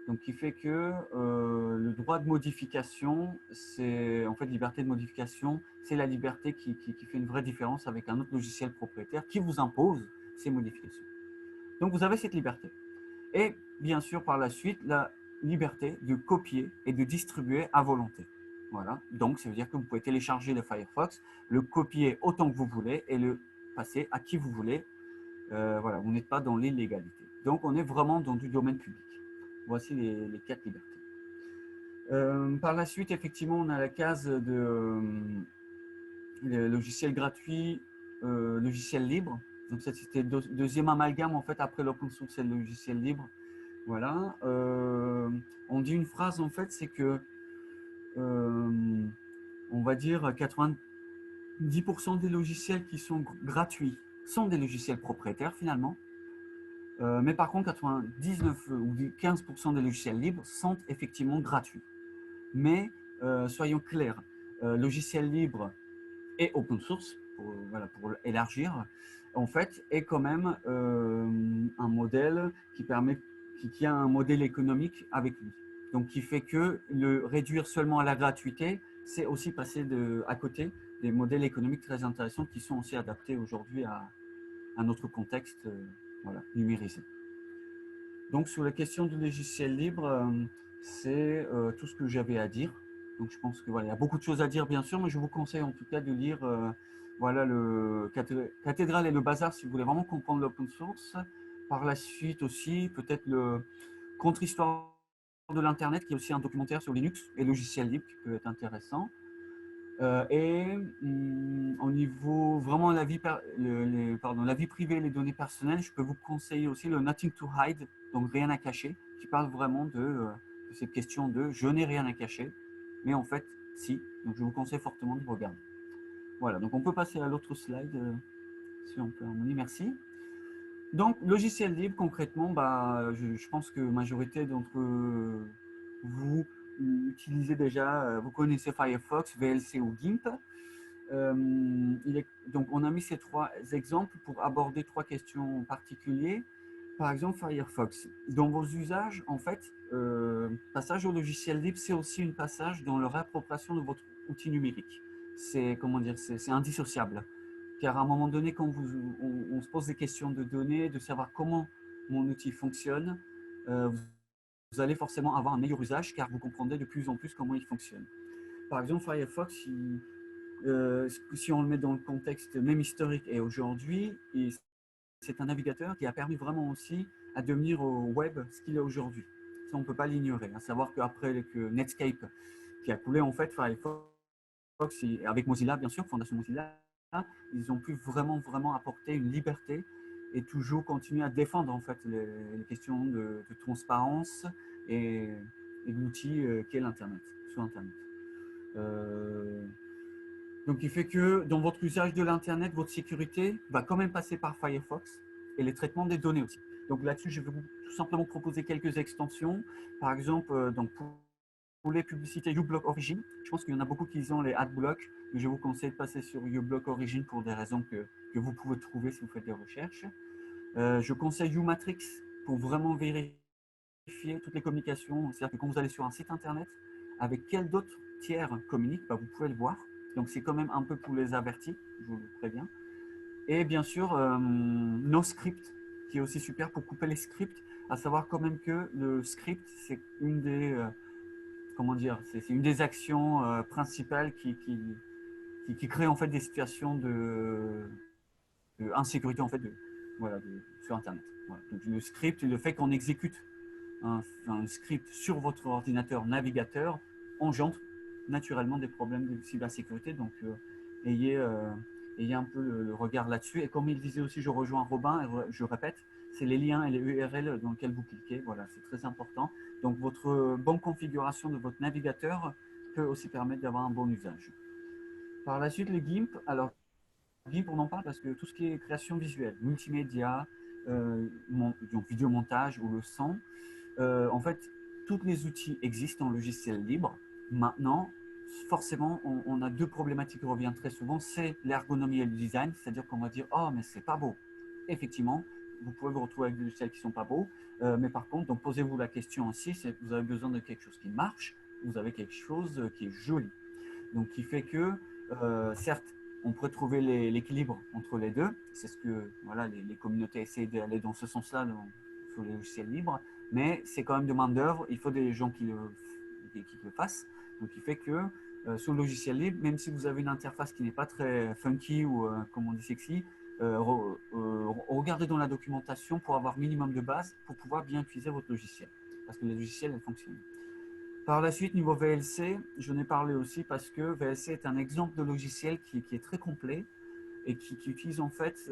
Donc, qui fait que le droit de modification, c'est en fait liberté de modification, c'est la liberté qui fait une vraie différence avec un autre logiciel propriétaire qui vous impose ces modifications. Donc, vous avez cette liberté. Et bien sûr, par la suite, la liberté de copier et de distribuer à volonté. Voilà. Donc, ça veut dire que vous pouvez télécharger le Firefox, le copier autant que vous voulez et le passer à qui vous voulez. Voilà, vous n'êtes pas dans l'illégalité. Donc, on est vraiment dans du domaine public. Voici les 4 libertés. Par la suite, effectivement, on a la case de logiciel gratuit, logiciel libre. Donc, c'était le deuxième amalgame, en fait, après l'open source et le logiciel libre. Voilà. On dit une phrase, en fait, c'est que, on va dire, 90% des logiciels qui sont gratuits sont des logiciels propriétaires, finalement. Mais par contre, 99 ou 15% des logiciels libres sont effectivement gratuits. Mais soyons clairs, logiciel libre et open source, voilà, pour élargir, en fait, est quand même un modèle qui a un modèle économique avec lui. Donc, qui fait que le réduire seulement à la gratuité, c'est aussi passer à côté des modèles économiques très intéressants qui sont aussi adaptés aujourd'hui à notre contexte voilà, numérisé. Donc, sur la question du logiciel libre, c'est tout ce que j'avais à dire. Donc, je pense que voilà, il y a beaucoup de choses à dire, bien sûr, mais je vous conseille en tout cas de lire voilà, le Cathédrale et le Bazar si vous voulez vraiment comprendre l'open source. Par la suite aussi, peut-être le Contre-histoire de l'Internet, qui est aussi un documentaire sur Linux et logiciel libre qui peut être intéressant. Au niveau vraiment la vie privée et les données personnelles, je peux vous conseiller aussi le Nothing to Hide, donc rien à cacher, qui parle vraiment de cette question de je n'ai rien à cacher, mais en fait, si. Donc je vous conseille fortement de regarder. Voilà, donc on peut passer à l'autre slide, si on peut harmonier, merci. Donc, logiciel libre, concrètement, je pense que la majorité d'entre vous utilisez déjà, vous connaissez Firefox, VLC ou GIMP. Donc, on a mis ces 3 exemples pour aborder 3 questions particulières. Par exemple, Firefox. Dans vos usages, en fait, passage au logiciel libre, c'est aussi une passage dans la réappropriation de votre outil numérique. C'est, comment dire, c'est indissociable. Car à un moment donné, quand on se pose des questions de données, de savoir comment mon outil fonctionne, vous allez forcément avoir un meilleur usage car vous comprendrez de plus en plus comment il fonctionne. Par exemple, Firefox, si on le met dans le contexte même historique et aujourd'hui, c'est un navigateur qui a permis vraiment aussi à devenir au web ce qu'il est aujourd'hui. Ça, on ne peut pas l'ignorer. À savoir qu'après Netscape, qui a coulé en fait, Firefox, avec Mozilla, bien sûr, Fondation Mozilla, ils ont pu vraiment apporter une liberté et toujours continuer à défendre en fait les questions de transparence et de l'outil qu'est l'Internet, sur Internet. Donc, il fait que dans votre usage de l'Internet, votre sécurité va quand même passer par Firefox et les traitements des données aussi. Donc là-dessus, je vais vous tout simplement proposer quelques extensions. Par exemple, donc pour les publicités uBlock Origin, je pense qu'il y en a beaucoup qui ont les AdBlock, mais je vous conseille de passer sur uBlock Origin pour des raisons que vous pouvez trouver si vous faites des recherches. Je conseille uMatrix pour vraiment vérifier toutes les communications. C'est-à-dire que quand vous allez sur un site internet, avec quel d'autres tiers communiquent, vous pouvez le voir. Donc c'est quand même un peu pour les avertis, je vous le préviens. Et bien sûr, NoScript, qui est aussi super pour couper les scripts, à savoir quand même que le script, c'est une des, comment dire, c'est une des actions principales qui crée en fait des situations de insécurité en fait sur Internet. Voilà. Donc le script, le fait qu'on exécute un script sur votre ordinateur navigateur engendre naturellement des problèmes de cybersécurité. Donc ayez un peu le regard là-dessus. Et comme il disait aussi, je rejoins Robin, et je répète, c'est les liens et les URL dans lesquels vous cliquez. Voilà, c'est très important. Donc votre bonne configuration de votre navigateur peut aussi permettre d'avoir un bon usage. Par la suite, le GIMP. Alors, GIMP, on en parle parce que tout ce qui est création visuelle, multimédia, donc vidéomontage ou le son, en fait, tous les outils existent en logiciel libre. Maintenant, forcément, on a deux problématiques qui reviennent très souvent, c'est l'ergonomie et le design, c'est-à-dire qu'on va dire « Oh, mais c'est pas beau ». Effectivement, vous pouvez vous retrouver avec des logiciels qui ne sont pas beaux, mais par contre, donc posez-vous la question aussi, c'est que vous avez besoin de quelque chose qui marche, vous avez quelque chose qui est joli. Donc, qui fait que, certes, on pourrait trouver l'équilibre entre les deux. C'est ce que voilà, les communautés essaient d'aller dans ce sens-là sur les logiciels libres, mais c'est quand même de main-d'œuvre. Il faut des gens qui le fassent. Donc, il fait que sur le logiciel libre, même si vous avez une interface qui n'est pas très funky ou, comme on dit, sexy, regardez dans la documentation pour avoir minimum de base pour pouvoir bien utiliser votre logiciel. Parce que les logiciels, elles fonctionnent. Par la suite, niveau VLC, je n'ai parlé aussi parce que VLC est un exemple de logiciel qui est très complet et qui utilise en fait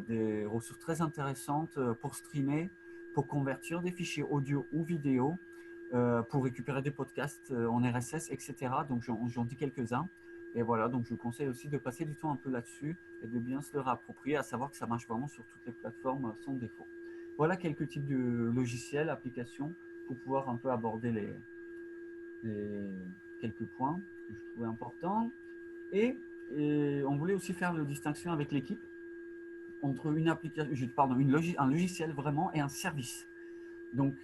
des ressources très intéressantes pour streamer, pour convertir des fichiers audio ou vidéo, pour récupérer des podcasts en RSS, etc. Donc j'en dis quelques-uns. Et voilà, donc je vous conseille aussi de passer du temps un peu là-dessus et de bien se le réapproprier, à savoir que ça marche vraiment sur toutes les plateformes sans défaut. Voilà quelques types de logiciels, applications, pour pouvoir un peu aborder quelques points que je trouvais importants. Et on voulait aussi faire la distinction avec l'équipe entre une application, pardon, un logiciel vraiment et un service. Donc,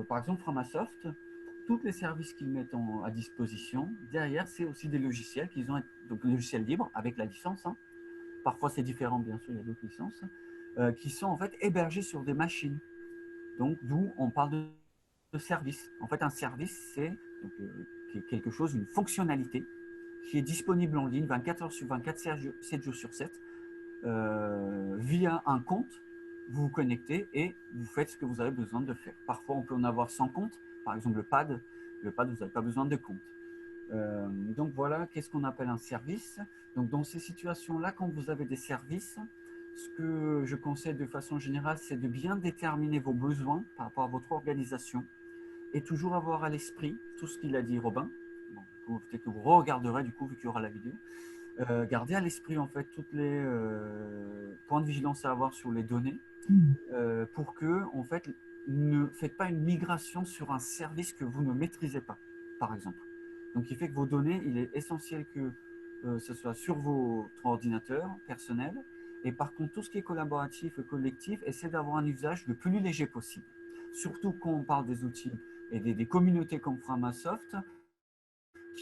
par exemple, Framasoft, tous les services qu'ils mettent à disposition, derrière, c'est aussi des logiciels qu'ils ont, donc logiciels libres avec la licence. Hein. Parfois, c'est différent, bien sûr, il y a d'autres licences, qui sont en fait hébergés sur des machines. Donc, d'où on parle de service. En fait, un service, c'est quelque chose, une fonctionnalité qui est disponible en ligne 24 heures sur 24, 7 jours sur 7, via un compte. Vous vous connectez et vous faites ce que vous avez besoin de faire. Parfois, on peut en avoir sans compte. Par exemple, le pad, vous n'avez pas besoin de compte. Donc voilà, qu'est-ce qu'on appelle un service. Donc dans ces situations-là, quand vous avez des services, ce que je conseille de façon générale, c'est de bien déterminer vos besoins par rapport à votre organisation et toujours avoir à l'esprit tout ce qu'il a dit Robin. Bon, peut-être que vous regarderez du coup vu qu'il y aura la vidéo. Gardez à l'esprit en fait toutes les points de vigilance à avoir sur les données pour que en fait ne faites pas une migration sur un service que vous ne maîtrisez pas, par exemple. Donc, il fait que vos données, il est essentiel que ce soit sur votre ordinateur personnel. Et par contre, tout ce qui est collaboratif et collectif, essayez d'avoir un usage le plus léger possible. Surtout quand on parle des outils et des communautés comme Framasoft,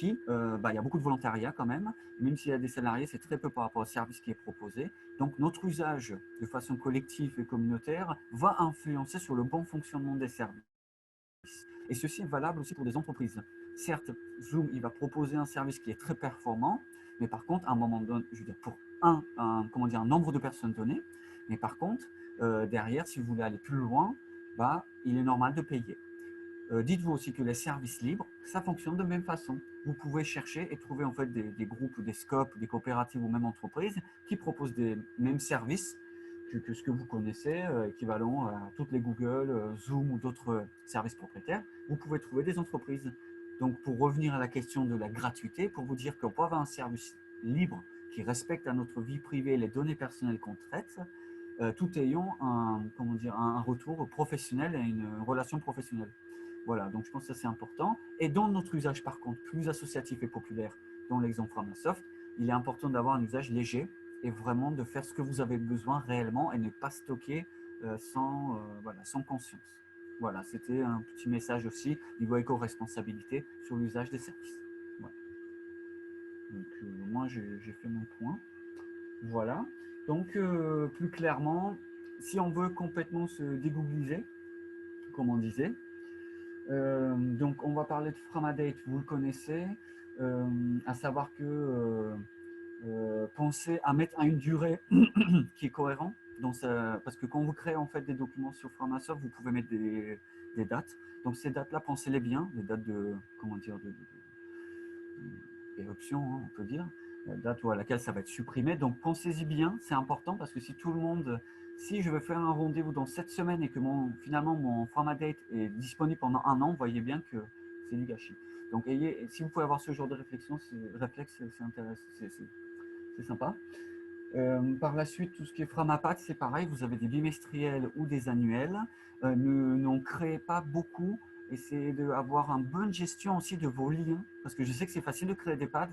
il y a beaucoup de volontariat quand même s'il y a des salariés, c'est très peu par rapport au service qui est proposé. Donc, notre usage de façon collective et communautaire va influencer sur le bon fonctionnement des services. Et ceci est valable aussi pour des entreprises. Certes, Zoom, il va proposer un service qui est très performant, mais par contre, à un moment donné, je veux dire, pour un nombre de personnes donné, mais par contre, derrière, si vous voulez aller plus loin, il est normal de payer. Dites-vous aussi que les services libres, ça fonctionne de la même façon. Vous pouvez chercher et trouver en fait des groupes, des scopes, des coopératives ou même entreprises qui proposent des mêmes services que ce que vous connaissez, équivalent à toutes les Google, Zoom ou d'autres services propriétaires. Vous pouvez trouver des entreprises. Donc, pour revenir à la question de la gratuité, pour vous dire qu'on peut avoir un service libre, qui respecte à notre vie privée les données personnelles qu'on traite, tout ayant un retour professionnel et une relation professionnelle. Voilà, donc je pense que ça c'est important. Et dans notre usage par contre, plus associatif et populaire, dans l'exemple Framasoft, il est important d'avoir un usage léger et vraiment de faire ce que vous avez besoin réellement et ne pas stocker sans conscience. Voilà, c'était un petit message aussi niveau éco-responsabilité sur l'usage des services. Voilà. Donc moi j'ai fait mon point. Voilà. Donc plus clairement, si on veut complètement se dégoogliser, comme on disait, donc on va parler de Framadate, vous le connaissez, à savoir que pensez à mettre à une durée qui est cohérente. Parce que quand vous créez en fait des documents sur Framasoft, vous pouvez mettre des dates. Donc ces dates-là, pensez-les bien, des dates de, comment dire, d'éruption, hein, on peut dire, la date à laquelle ça va être supprimé. Donc pensez-y bien, c'est important parce que si je veux faire un rendez-vous dans 7 semaines et que finalement mon Framadate est disponible pendant 1 an, vous voyez bien que c'est du gâchis. Donc si vous pouvez avoir ce genre de réflexion, c'est intéressant, c'est sympa. Par la suite, tout ce qui est Framapath, c'est pareil, vous avez des bimestriels ou des annuels. N'en créez pas beaucoup. Essayez d'avoir une bonne gestion aussi de vos liens, parce que je sais que c'est facile de créer des pads.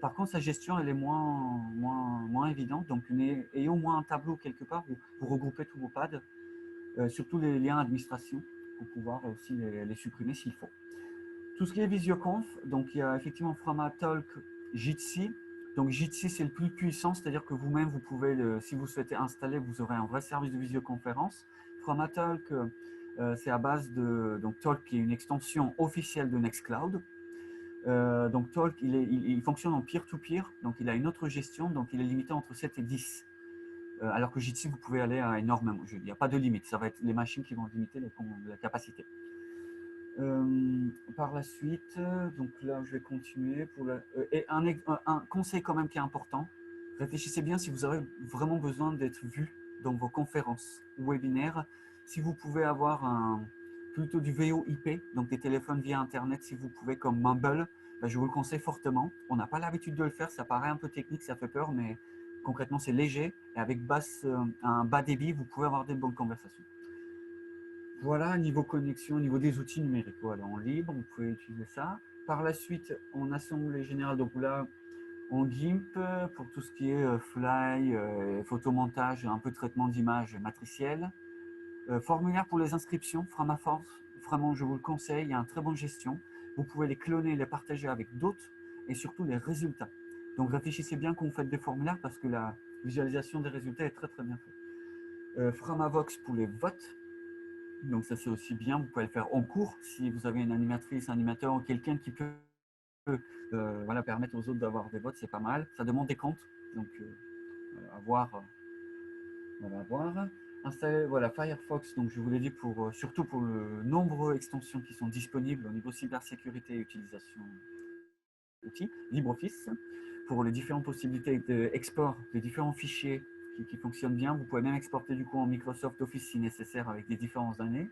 Par contre, sa gestion, elle est moins évidente. Donc, ayez au moins un tableau quelque part où vous regroupez tous vos pads, surtout les liens administration, pour pouvoir aussi les supprimer s'il faut. Tout ce qui est Visioconf, donc il y a effectivement Framatalk, Jitsi. Donc Jitsi, c'est le plus puissant, c'est-à-dire que vous-même, vous pouvez, si vous souhaitez installer, vous aurez un vrai service de visioconférence. Framatalk, c'est à base de Talk, qui est une extension officielle de Nextcloud. Donc Talk, il fonctionne en peer-to-peer, donc il a une autre gestion, donc il est limité entre 7 et 10. Alors que Jitsi, vous pouvez aller à énormément. Il n'y a pas de limite, ça va être les machines qui vont limiter la capacité. Par la suite, donc là je vais continuer et un conseil quand même qui est important, réfléchissez bien si vous avez vraiment besoin d'être vu dans vos conférences ou webinaires, si vous pouvez avoir plutôt du VoIP, donc des téléphones via internet, si vous pouvez, comme Mumble, ben, je vous le conseille fortement. On n'a pas l'habitude de le faire, ça paraît un peu technique, ça fait peur, mais concrètement c'est léger et avec un bas débit, vous pouvez avoir des bonnes conversations. Voilà, niveau connexion, niveau des outils numériques, voilà, en libre, vous pouvez utiliser ça. Par la suite, en assemblée générale, donc là, en GIMP, pour tout ce qui est Fly, photomontage, un peu de traitement d'image matricielle. Formulaire pour les inscriptions, Framaforce, vraiment, je vous le conseille, il y a une très bonne gestion. Vous pouvez les cloner, les partager avec d'autres et surtout les résultats. Donc réfléchissez bien quand vous faites des formulaires parce que la visualisation des résultats est très très bien faite. Framavox pour les votes. Donc ça c'est aussi bien, vous pouvez le faire en cours si vous avez une animatrice, un animateur ou quelqu'un qui peut permettre aux autres d'avoir des votes, c'est pas mal. Ça demande des comptes, donc à voir. Installer Firefox, donc je vous l'ai dit surtout pour le nombre d'extensions qui sont disponibles au niveau cybersécurité et utilisation d'outils. LibreOffice, pour les différentes possibilités d'export des différents fichiers qui fonctionnent bien. Vous pouvez même exporter du coup en Microsoft Office si nécessaire avec des différentes années.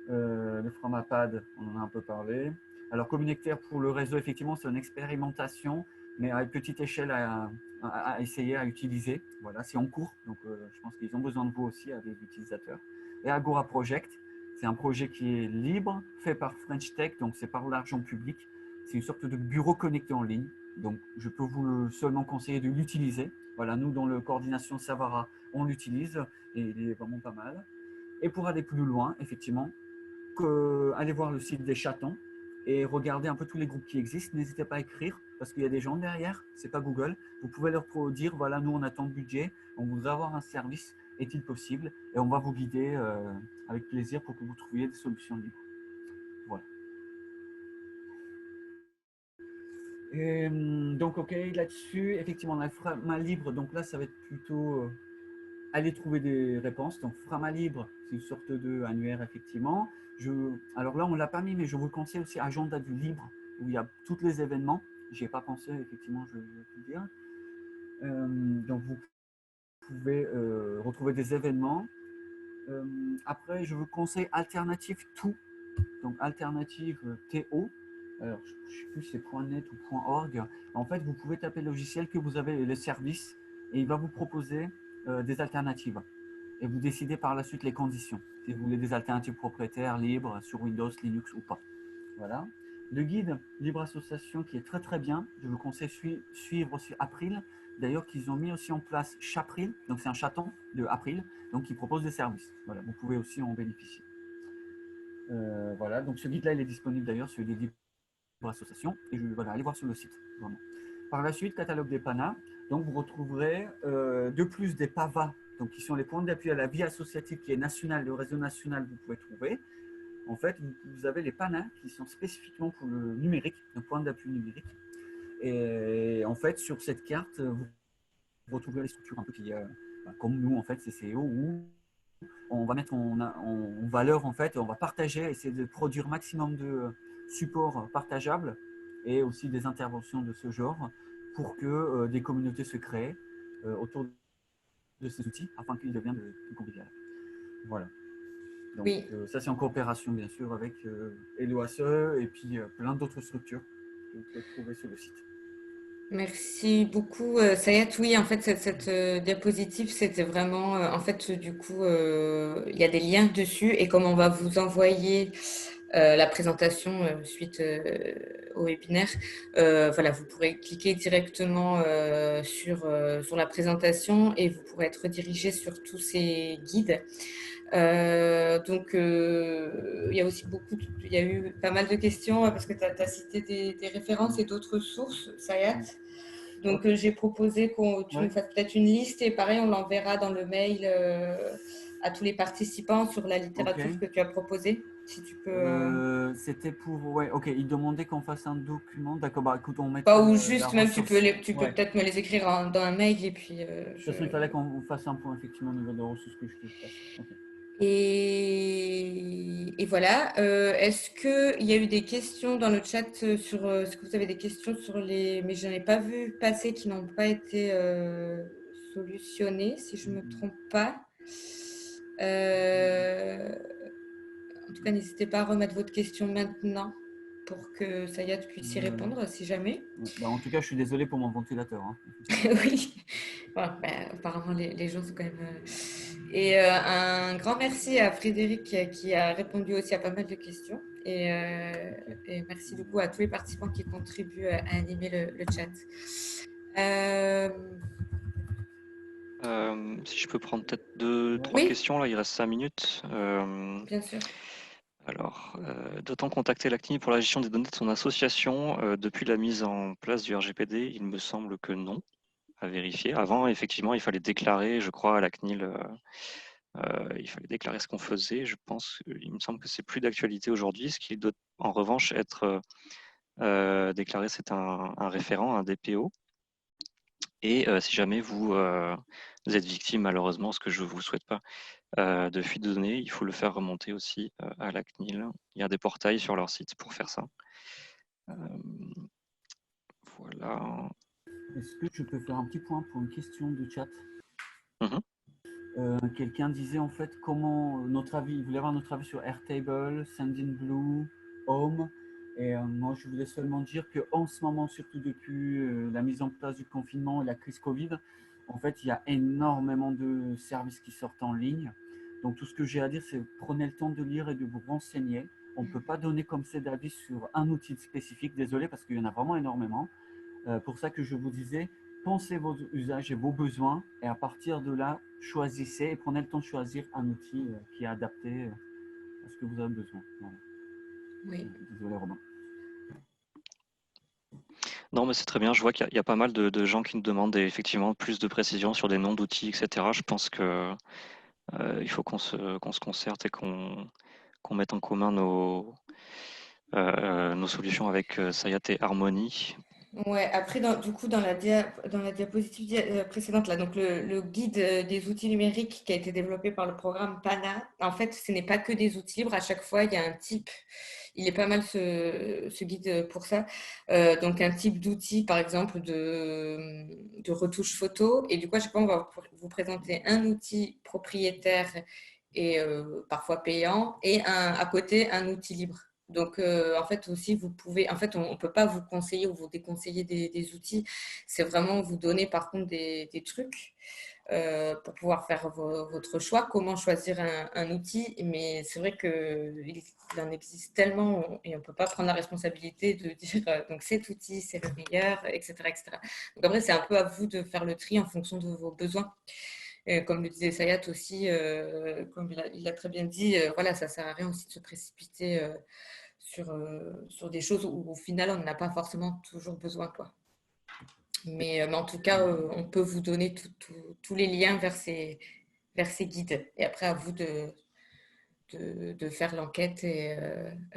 Le Framapad, on en a un peu parlé. Alors, Communectaire pour le réseau, effectivement, c'est une expérimentation, mais à une petite échelle à essayer à utiliser. Voilà, c'est en cours, donc je pense qu'ils ont besoin de vous aussi, à des utilisateurs. Et Agora Project, c'est un projet qui est libre, fait par French Tech, donc c'est par l'argent public. C'est une sorte de bureau connecté en ligne, donc je peux vous seulement conseiller de l'utiliser. Voilà, nous, dans le coordination Savara, on l'utilise et il est vraiment pas mal. Et pour aller plus loin, effectivement, allez voir le site des chatons et regardez un peu tous les groupes qui existent. N'hésitez pas à écrire parce qu'il y a des gens derrière, c'est pas Google. Vous pouvez leur dire voilà, nous on a tant de budget, on voudrait avoir un service, est-il possible? Et on va vous guider avec plaisir pour que vous trouviez des solutions libres. Voilà. Et, donc, ok, là-dessus, effectivement, on a Frama Libre. Donc là, ça va être plutôt aller trouver des réponses. Donc, Frama Libre, c'est une sorte de annuaire, effectivement. Alors là, on ne l'a pas mis, mais je vous le conseille aussi Agenda du Libre, où il y a tous les événements. J'y ai pas pensé, effectivement, je vais vous dire. Donc, vous pouvez retrouver des événements. Après, je vous conseille Alternative To, donc Alternative TO. alors je ne sais plus si c'est .net ou .org. En fait, vous pouvez taper le logiciel que vous avez, le service, et il va vous proposer des alternatives. Et vous décidez par la suite les conditions. Si vous voulez des alternatives propriétaires, libres, sur Windows, Linux ou pas. Voilà. Le guide Libre Association qui est très très bien. Je vous conseille suivre aussi April. D'ailleurs, qu'ils ont mis aussi en place Chapril. Donc c'est un chaton de April. Donc qui propose des services. Voilà, vous pouvez aussi en bénéficier. Voilà, donc ce guide-là, il est disponible d'ailleurs sur les Libre Association. Et voilà, allez voir sur le site. Vraiment. Par la suite, catalogue des PANA. Donc vous retrouverez de plus des PAVA, donc qui sont les points d'appui à la vie associative qui est nationale, le réseau national, vous pouvez trouver. En fait, vous avez les PANA qui sont spécifiquement pour le numérique, le point d'appui numérique. Et en fait, sur cette carte, vous retrouverez les structures un peu qui, comme nous, en fait, CCO, où on va mettre en valeur, en fait, on va partager, essayer de produire maximum de supports partageables et aussi des interventions de ce genre pour que des communautés se créent autour de ces outils afin qu'ils deviennent plus conviviaux. Voilà. Donc, Oui. ça, c'est en coopération, bien sûr, avec LOASE et puis plein d'autres structures que vous pouvez trouver sur le site. Merci beaucoup, Sayat. Oui, en fait, cette diapositive, c'était vraiment, en fait, du coup, il y a des liens dessus et comme on va vous envoyer la présentation suite au webinaire, voilà, vous pourrez cliquer directement sur la présentation et vous pourrez être redirigé sur tous ces guides. Donc, il y a aussi il y a eu pas mal de questions parce que tu as cité des références et d'autres sources, Sayat. Donc, j'ai proposé que tu nous fasses peut-être une liste et pareil, on l'enverra dans le mail à tous les participants sur la littérature que tu as proposée. Si tu peux. C'était pour. Ouais, ok, il demandait qu'on fasse un document. D'accord, bah écoute, on met Pas ou la juste, même tu ressource. peux peut-être me les écrire dans un mail et puis. De toute façon, il fallait qu'on fasse un point effectivement au niveau des ressources que je te fasse. Okay. Et voilà. Est-ce qu'il y a eu des questions dans le chat sur. Est-ce que vous avez des questions sur les. Mais je n'en ai pas vu passer qui n'ont pas été solutionnées, si je ne me trompe pas. En tout cas, n'hésitez pas à remettre votre question maintenant pour que Sayat puisse y répondre si jamais. Bah, en tout cas, je suis désolé pour mon ventilateur. Hein. Oui, bon, apparemment les gens sont quand même. Et un grand merci à Frédéric qui a répondu aussi à pas mal de questions. Et merci du coup à tous les participants qui contribuent à animer le chat. Si je peux prendre peut-être 2-3 questions, là, il reste 5 minutes. Bien sûr. Alors, doit-on contacter la CNIL pour la gestion des données de son association depuis la mise en place du RGPD? Il me semble que non, à vérifier. Avant, effectivement, il fallait déclarer, je crois, à la CNIL, il fallait déclarer ce qu'on faisait. Je pense, il me semble que c'est plus d'actualité aujourd'hui. Ce qui doit en revanche être déclaré, c'est un référent, un DPO. Et si jamais vous êtes victime, malheureusement, ce que je ne vous souhaite pas, de fuite de données, il faut le faire remonter aussi à la CNIL. Il y a des portails sur leur site pour faire ça. Voilà. Est-ce que je peux faire un petit point pour une question de chat? Quelqu'un disait en fait comment notre avis, il voulait avoir notre avis sur Airtable, Sendinblue, Home. Et moi, je voulais seulement dire qu'en ce moment, surtout depuis la mise en place du confinement et la crise Covid, en fait, il y a énormément de services qui sortent en ligne. Donc, tout ce que j'ai à dire, c'est prenez le temps de lire et de vous renseigner. On ne peut pas donner comme ça d'avis sur un outil spécifique, désolé, parce qu'il y en a vraiment énormément. Pour ça que je vous disais, pensez vos usages et vos besoins, et à partir de là, choisissez et prenez le temps de choisir un outil qui est adapté à ce que vous avez besoin. Voilà. Oui. Désolé, Robin. Non, mais c'est très bien. Je vois qu'il y a pas mal de gens qui nous demandent effectivement plus de précision sur des noms d'outils, etc. Je pense que il faut qu'on se concerte et qu'on mette en commun nos solutions avec Sayat et Harmony. Ouais, après, du coup, dans la diapositive précédente, là, donc le guide des outils numériques qui a été développé par le programme PANA, en fait, ce n'est pas que des outils libres. À chaque fois, il y a un type. Il est pas mal ce guide pour ça. Donc, un type d'outil, par exemple, de retouche photo. Et du coup, à chaque fois, on va vous présenter un outil propriétaire et parfois payant, et à côté, un outil libre. Donc, en fait, aussi, vous pouvez… En fait, on ne peut pas vous conseiller ou vous déconseiller des outils. C'est vraiment vous donner, par contre, des trucs pour pouvoir faire votre choix, comment choisir un outil. Mais c'est vrai qu'il en existe tellement et on ne peut pas prendre la responsabilité de dire donc cet outil, c'est le meilleur, etc., etc. Donc après, c'est un peu à vous de faire le tri en fonction de vos besoins. Comme le disait Sayat aussi, comme il l'a très bien dit, voilà, ça ne sert à rien aussi de se précipiter sur des choses où au final, on n'en a pas forcément toujours besoin, quoi. Mais en tout cas, on peut vous donner tous les liens vers ces guides. Et après, à vous de faire l'enquête et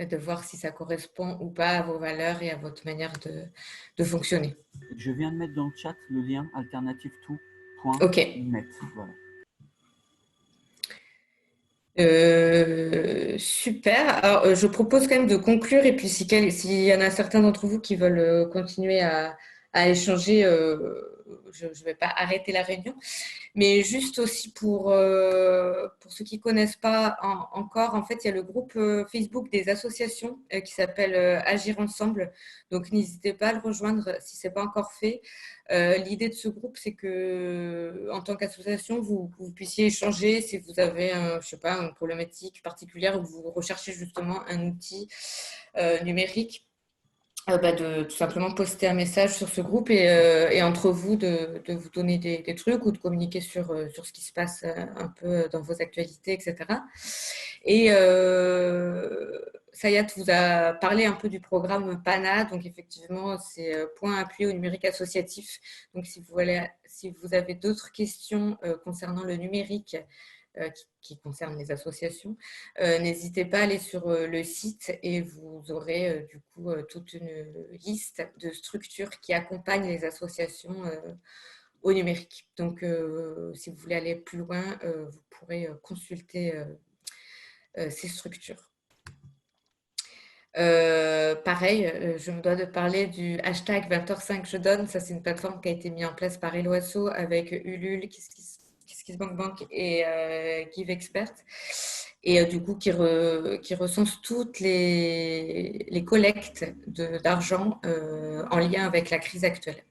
de voir si ça correspond ou pas à vos valeurs et à votre manière de fonctionner. Je viens de mettre dans le chat le lien alternativeto.net. Ok. Voilà. Super. Alors, je propose quand même de conclure et puis s'il y en a certains d'entre vous qui veulent continuer à échanger, je ne vais pas arrêter la réunion. Mais juste aussi pour ceux qui ne connaissent pas encore, en fait, il y a le groupe Facebook des associations qui s'appelle Agir Ensemble. Donc, n'hésitez pas à le rejoindre si ce n'est pas encore fait. L'idée de ce groupe, c'est que en tant qu'association, vous puissiez échanger si vous avez, je sais pas, une problématique particulière ou que vous recherchez justement un outil numérique. De tout simplement poster un message sur ce groupe et entre vous de vous donner des trucs ou de communiquer sur ce qui se passe un peu dans vos actualités, etc. Et Sayat vous a parlé un peu du programme PANA, donc effectivement c'est point appuyé au numérique associatif. Donc si vous avez d'autres questions concernant le numérique, qui concerne les associations, n'hésitez pas à aller sur le site et vous aurez du coup toute une liste de structures qui accompagnent les associations au numérique. Donc, si vous voulez aller plus loin, vous pourrez consulter ces structures. Pareil, je me dois de parler du hashtag 20h05 je donne. Ça, c'est une plateforme qui a été mise en place par Eloasso avec Ulule, KissKissBankBank et GiveExpert. Et du coup, qui recense toutes les collectes d'argent en lien avec la crise actuelle.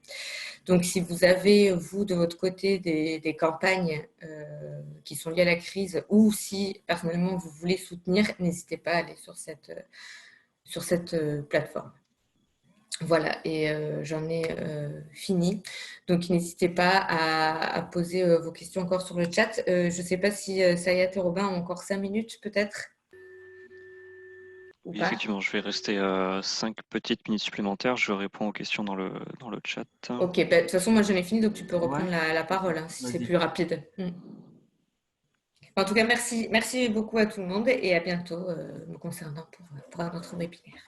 Donc, si vous avez, vous, de votre côté, des campagnes qui sont liées à la crise ou si, personnellement, vous voulez soutenir, n'hésitez pas à aller sur cette plateforme. Voilà, et j'en ai fini. Donc, n'hésitez pas à poser vos questions encore sur le chat. Je ne sais pas si Sayat et Robin ont encore 5 minutes, peut-être. Ou Oui, pas. effectivement, je vais rester 5 petites minutes supplémentaires. Je réponds aux questions dans le chat. Ok, de toute façon, moi j'en ai fini, donc tu peux reprendre la parole hein, si c'est Vas-y. plus rapide. En tout cas, merci beaucoup à tout le monde et à bientôt me concernant pour un autre webinaire.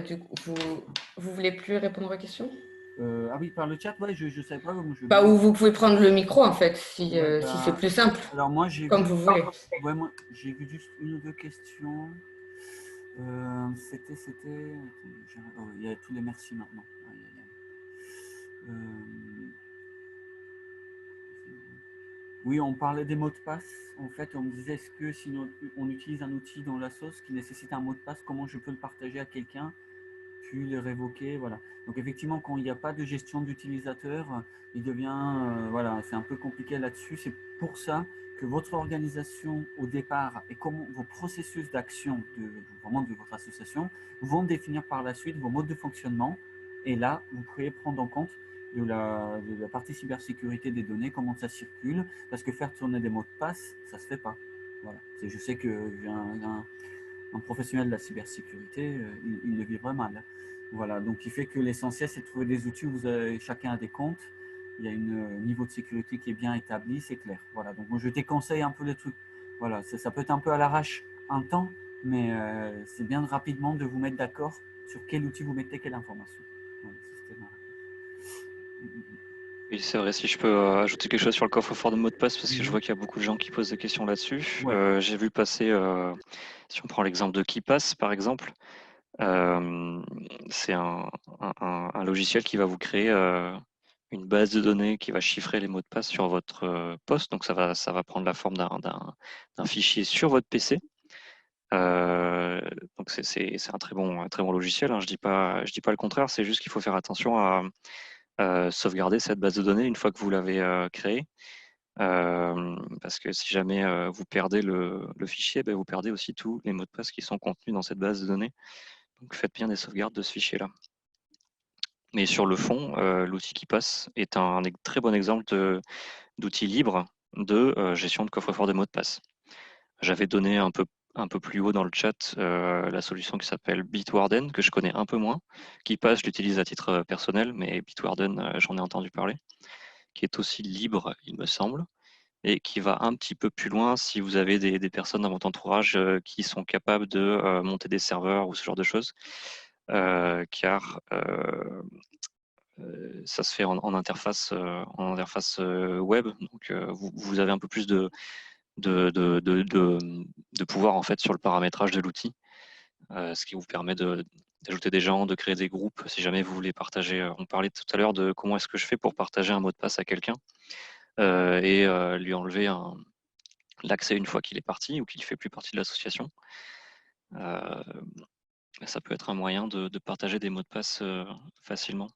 Du coup, vous voulez plus répondre aux questions? Ah oui, par le chat, ouais, je ne savais pas. Ou vous pouvez prendre le micro en fait, si c'est plus simple. Alors moi, j'ai Comme vous voulez. Ouais, moi, j'ai vu juste une ou deux questions. C'était. Oh, il y a tous les merci maintenant. Oui, on parlait des mots de passe. En fait, on me disait, est-ce que si on utilise un outil dans la sauce qui nécessite un mot de passe, comment je peux le partager à quelqu'un, puis le révoquer, voilà. Donc effectivement, quand il n'y a pas de gestion d'utilisateur, il devient, voilà, c'est un peu compliqué là-dessus. C'est pour ça que votre organisation au départ et comment vos processus d'action vraiment de votre association vont définir par la suite vos modes de fonctionnement. Et là, vous pourrez prendre en compte de la partie cybersécurité des données, comment ça circule, parce que faire tourner des mots de passe, ça ne se fait pas. Voilà. Je sais que un professionnel de la cybersécurité, il le vivrait mal. Voilà, donc il fait que l'essentiel, c'est de trouver des outils où chacun a des comptes, il y a un niveau de sécurité qui est bien établi, c'est clair. Voilà, donc moi je te conseille un peu les trucs. Voilà, ça peut être un peu à l'arrache un temps, mais c'est bien rapidement de vous mettre d'accord sur quel outil vous mettez quelle information. Voilà, Oui, c'est vrai, si je peux ajouter quelque chose sur le coffre-fort de mot de passe, parce que je vois qu'il y a beaucoup de gens qui posent des questions là-dessus. Ouais. J'ai vu passer, si on prend l'exemple de KeePass, par exemple, c'est un logiciel qui va vous créer une base de données qui va chiffrer les mots de passe sur votre poste. Donc ça va prendre la forme d'un fichier sur votre PC. Donc c'est un très bon logiciel, hein. Je dis pas le contraire, c'est juste qu'il faut faire attention à sauvegarder cette base de données une fois que vous l'avez créée. Parce que si jamais vous perdez le fichier, ben, vous perdez aussi tous les mots de passe qui sont contenus dans cette base de données. Donc faites bien des sauvegardes de ce fichier-là. Mais sur le fond, l'outil qui passe est un très bon exemple d'outil libre de gestion de coffre-fort de mots de passe. J'avais donné un peu plus haut dans le chat la solution qui s'appelle Bitwarden, que je connais un peu moins. Qui passe, je l'utilise à titre personnel, mais Bitwarden, j'en ai entendu parler, qui est aussi libre, il me semble, et qui va un petit peu plus loin si vous avez des personnes dans votre entourage qui sont capables de monter des serveurs ou ce genre de choses, car ça se fait en interface, web, donc vous avez un peu plus de pouvoir en fait sur le paramétrage de l'outil, ce qui vous permet d'ajouter des gens, de créer des groupes si jamais vous voulez partager. On parlait tout à l'heure de comment est-ce que je fais pour partager un mot de passe à quelqu'un et lui enlever l'accès une fois qu'il est parti ou qu'il ne fait plus partie de l'association. Ça peut être un moyen de partager des mots de passe facilement.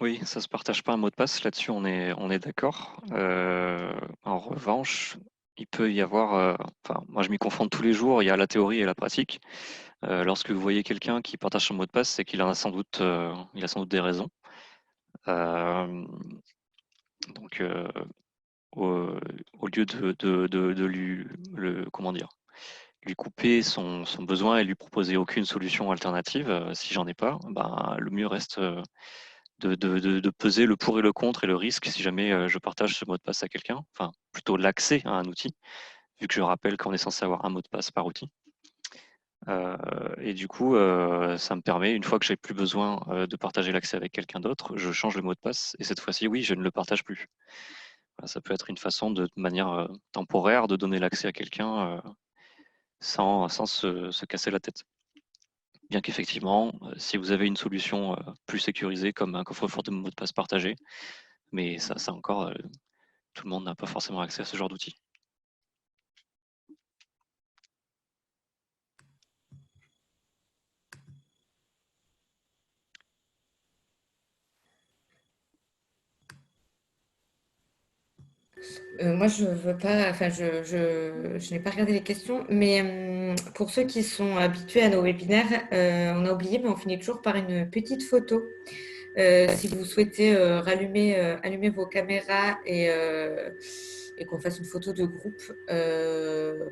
Oui, ça se partage pas un mot de passe, là-dessus on est d'accord. En revanche, il peut y avoir, enfin moi je m'y confonds tous les jours, il y a la théorie et la pratique. Lorsque vous voyez quelqu'un qui partage son mot de passe, c'est qu'il en a sans doute, il a sans doute des raisons. Euh, donc au, au lieu de lui, comment dire, lui couper son besoin et lui proposer aucune solution alternative, si j'en ai pas, ben, le mieux reste de peser le pour et le contre et le risque si jamais je partage ce mot de passe à quelqu'un, enfin plutôt l'accès à un outil, vu que je rappelle qu'on est censé avoir un mot de passe par outil. Et du coup, ça me permet, une fois que j'ai plus besoin de partager l'accès avec quelqu'un d'autre, je change le mot de passe et cette fois-ci, oui, je ne le partage plus. Voilà, ça peut être une façon de manière temporaire de donner l'accès à quelqu'un sans se casser la tête. Bien qu'effectivement, si vous avez une solution plus sécurisée comme un coffre-fort de mots de passe partagé, mais ça encore, tout le monde n'a pas forcément accès à ce genre d'outil. Moi, je veux pas, enfin, je n'ai pas regardé les questions, mais pour ceux qui sont habitués à nos webinaires, on a oublié, mais on finit toujours par une petite photo. Si vous souhaitez allumer vos caméras et qu'on fasse une photo de groupe,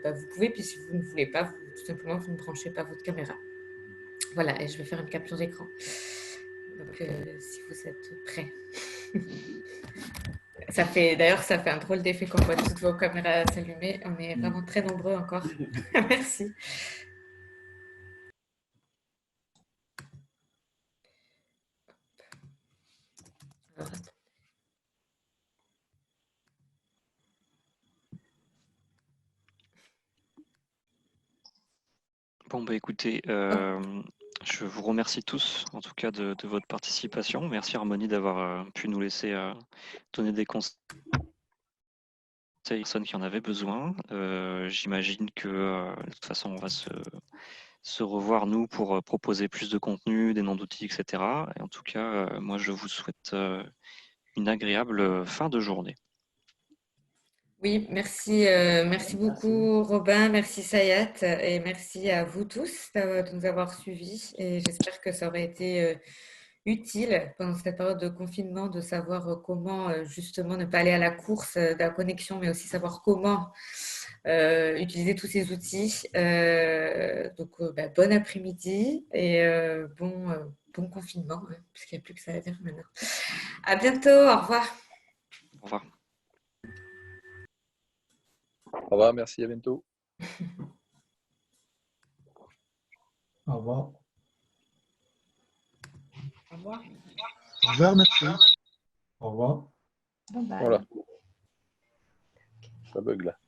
bah, vous pouvez, puis si vous ne voulez pas, tout simplement, vous ne branchez pas votre caméra. Voilà, et je vais faire une capture d'écran. Donc, si vous êtes prêts. D'ailleurs, ça fait un drôle d'effet quand on voit toutes vos caméras s'allumer. On est vraiment très nombreux encore. Merci. Alors, Bon, bah écoutez, je vous remercie tous, en tout cas, de votre participation. Merci Harmonie d'avoir pu nous laisser donner des conseils aux personnes qui en avaient besoin. J'imagine que de toute façon, on va se revoir, nous, pour proposer plus de contenu, des noms d'outils, etc. Et en tout cas, moi, je vous souhaite une agréable fin de journée. oui, merci beaucoup Robin, merci Sayat et merci à vous tous de nous avoir suivis et j'espère que ça aurait été utile pendant cette période de confinement de savoir comment justement ne pas aller à la course de la connexion mais aussi savoir comment utiliser tous ces outils. Donc, bon après-midi et bon confinement, hein, parce qu'il n'y a plus que ça à dire maintenant. À bientôt, au revoir. Au revoir. Au revoir, merci, à bientôt. Au revoir. Au revoir. Au revoir, merci. Au revoir. Bye bye. Voilà, ça bug là.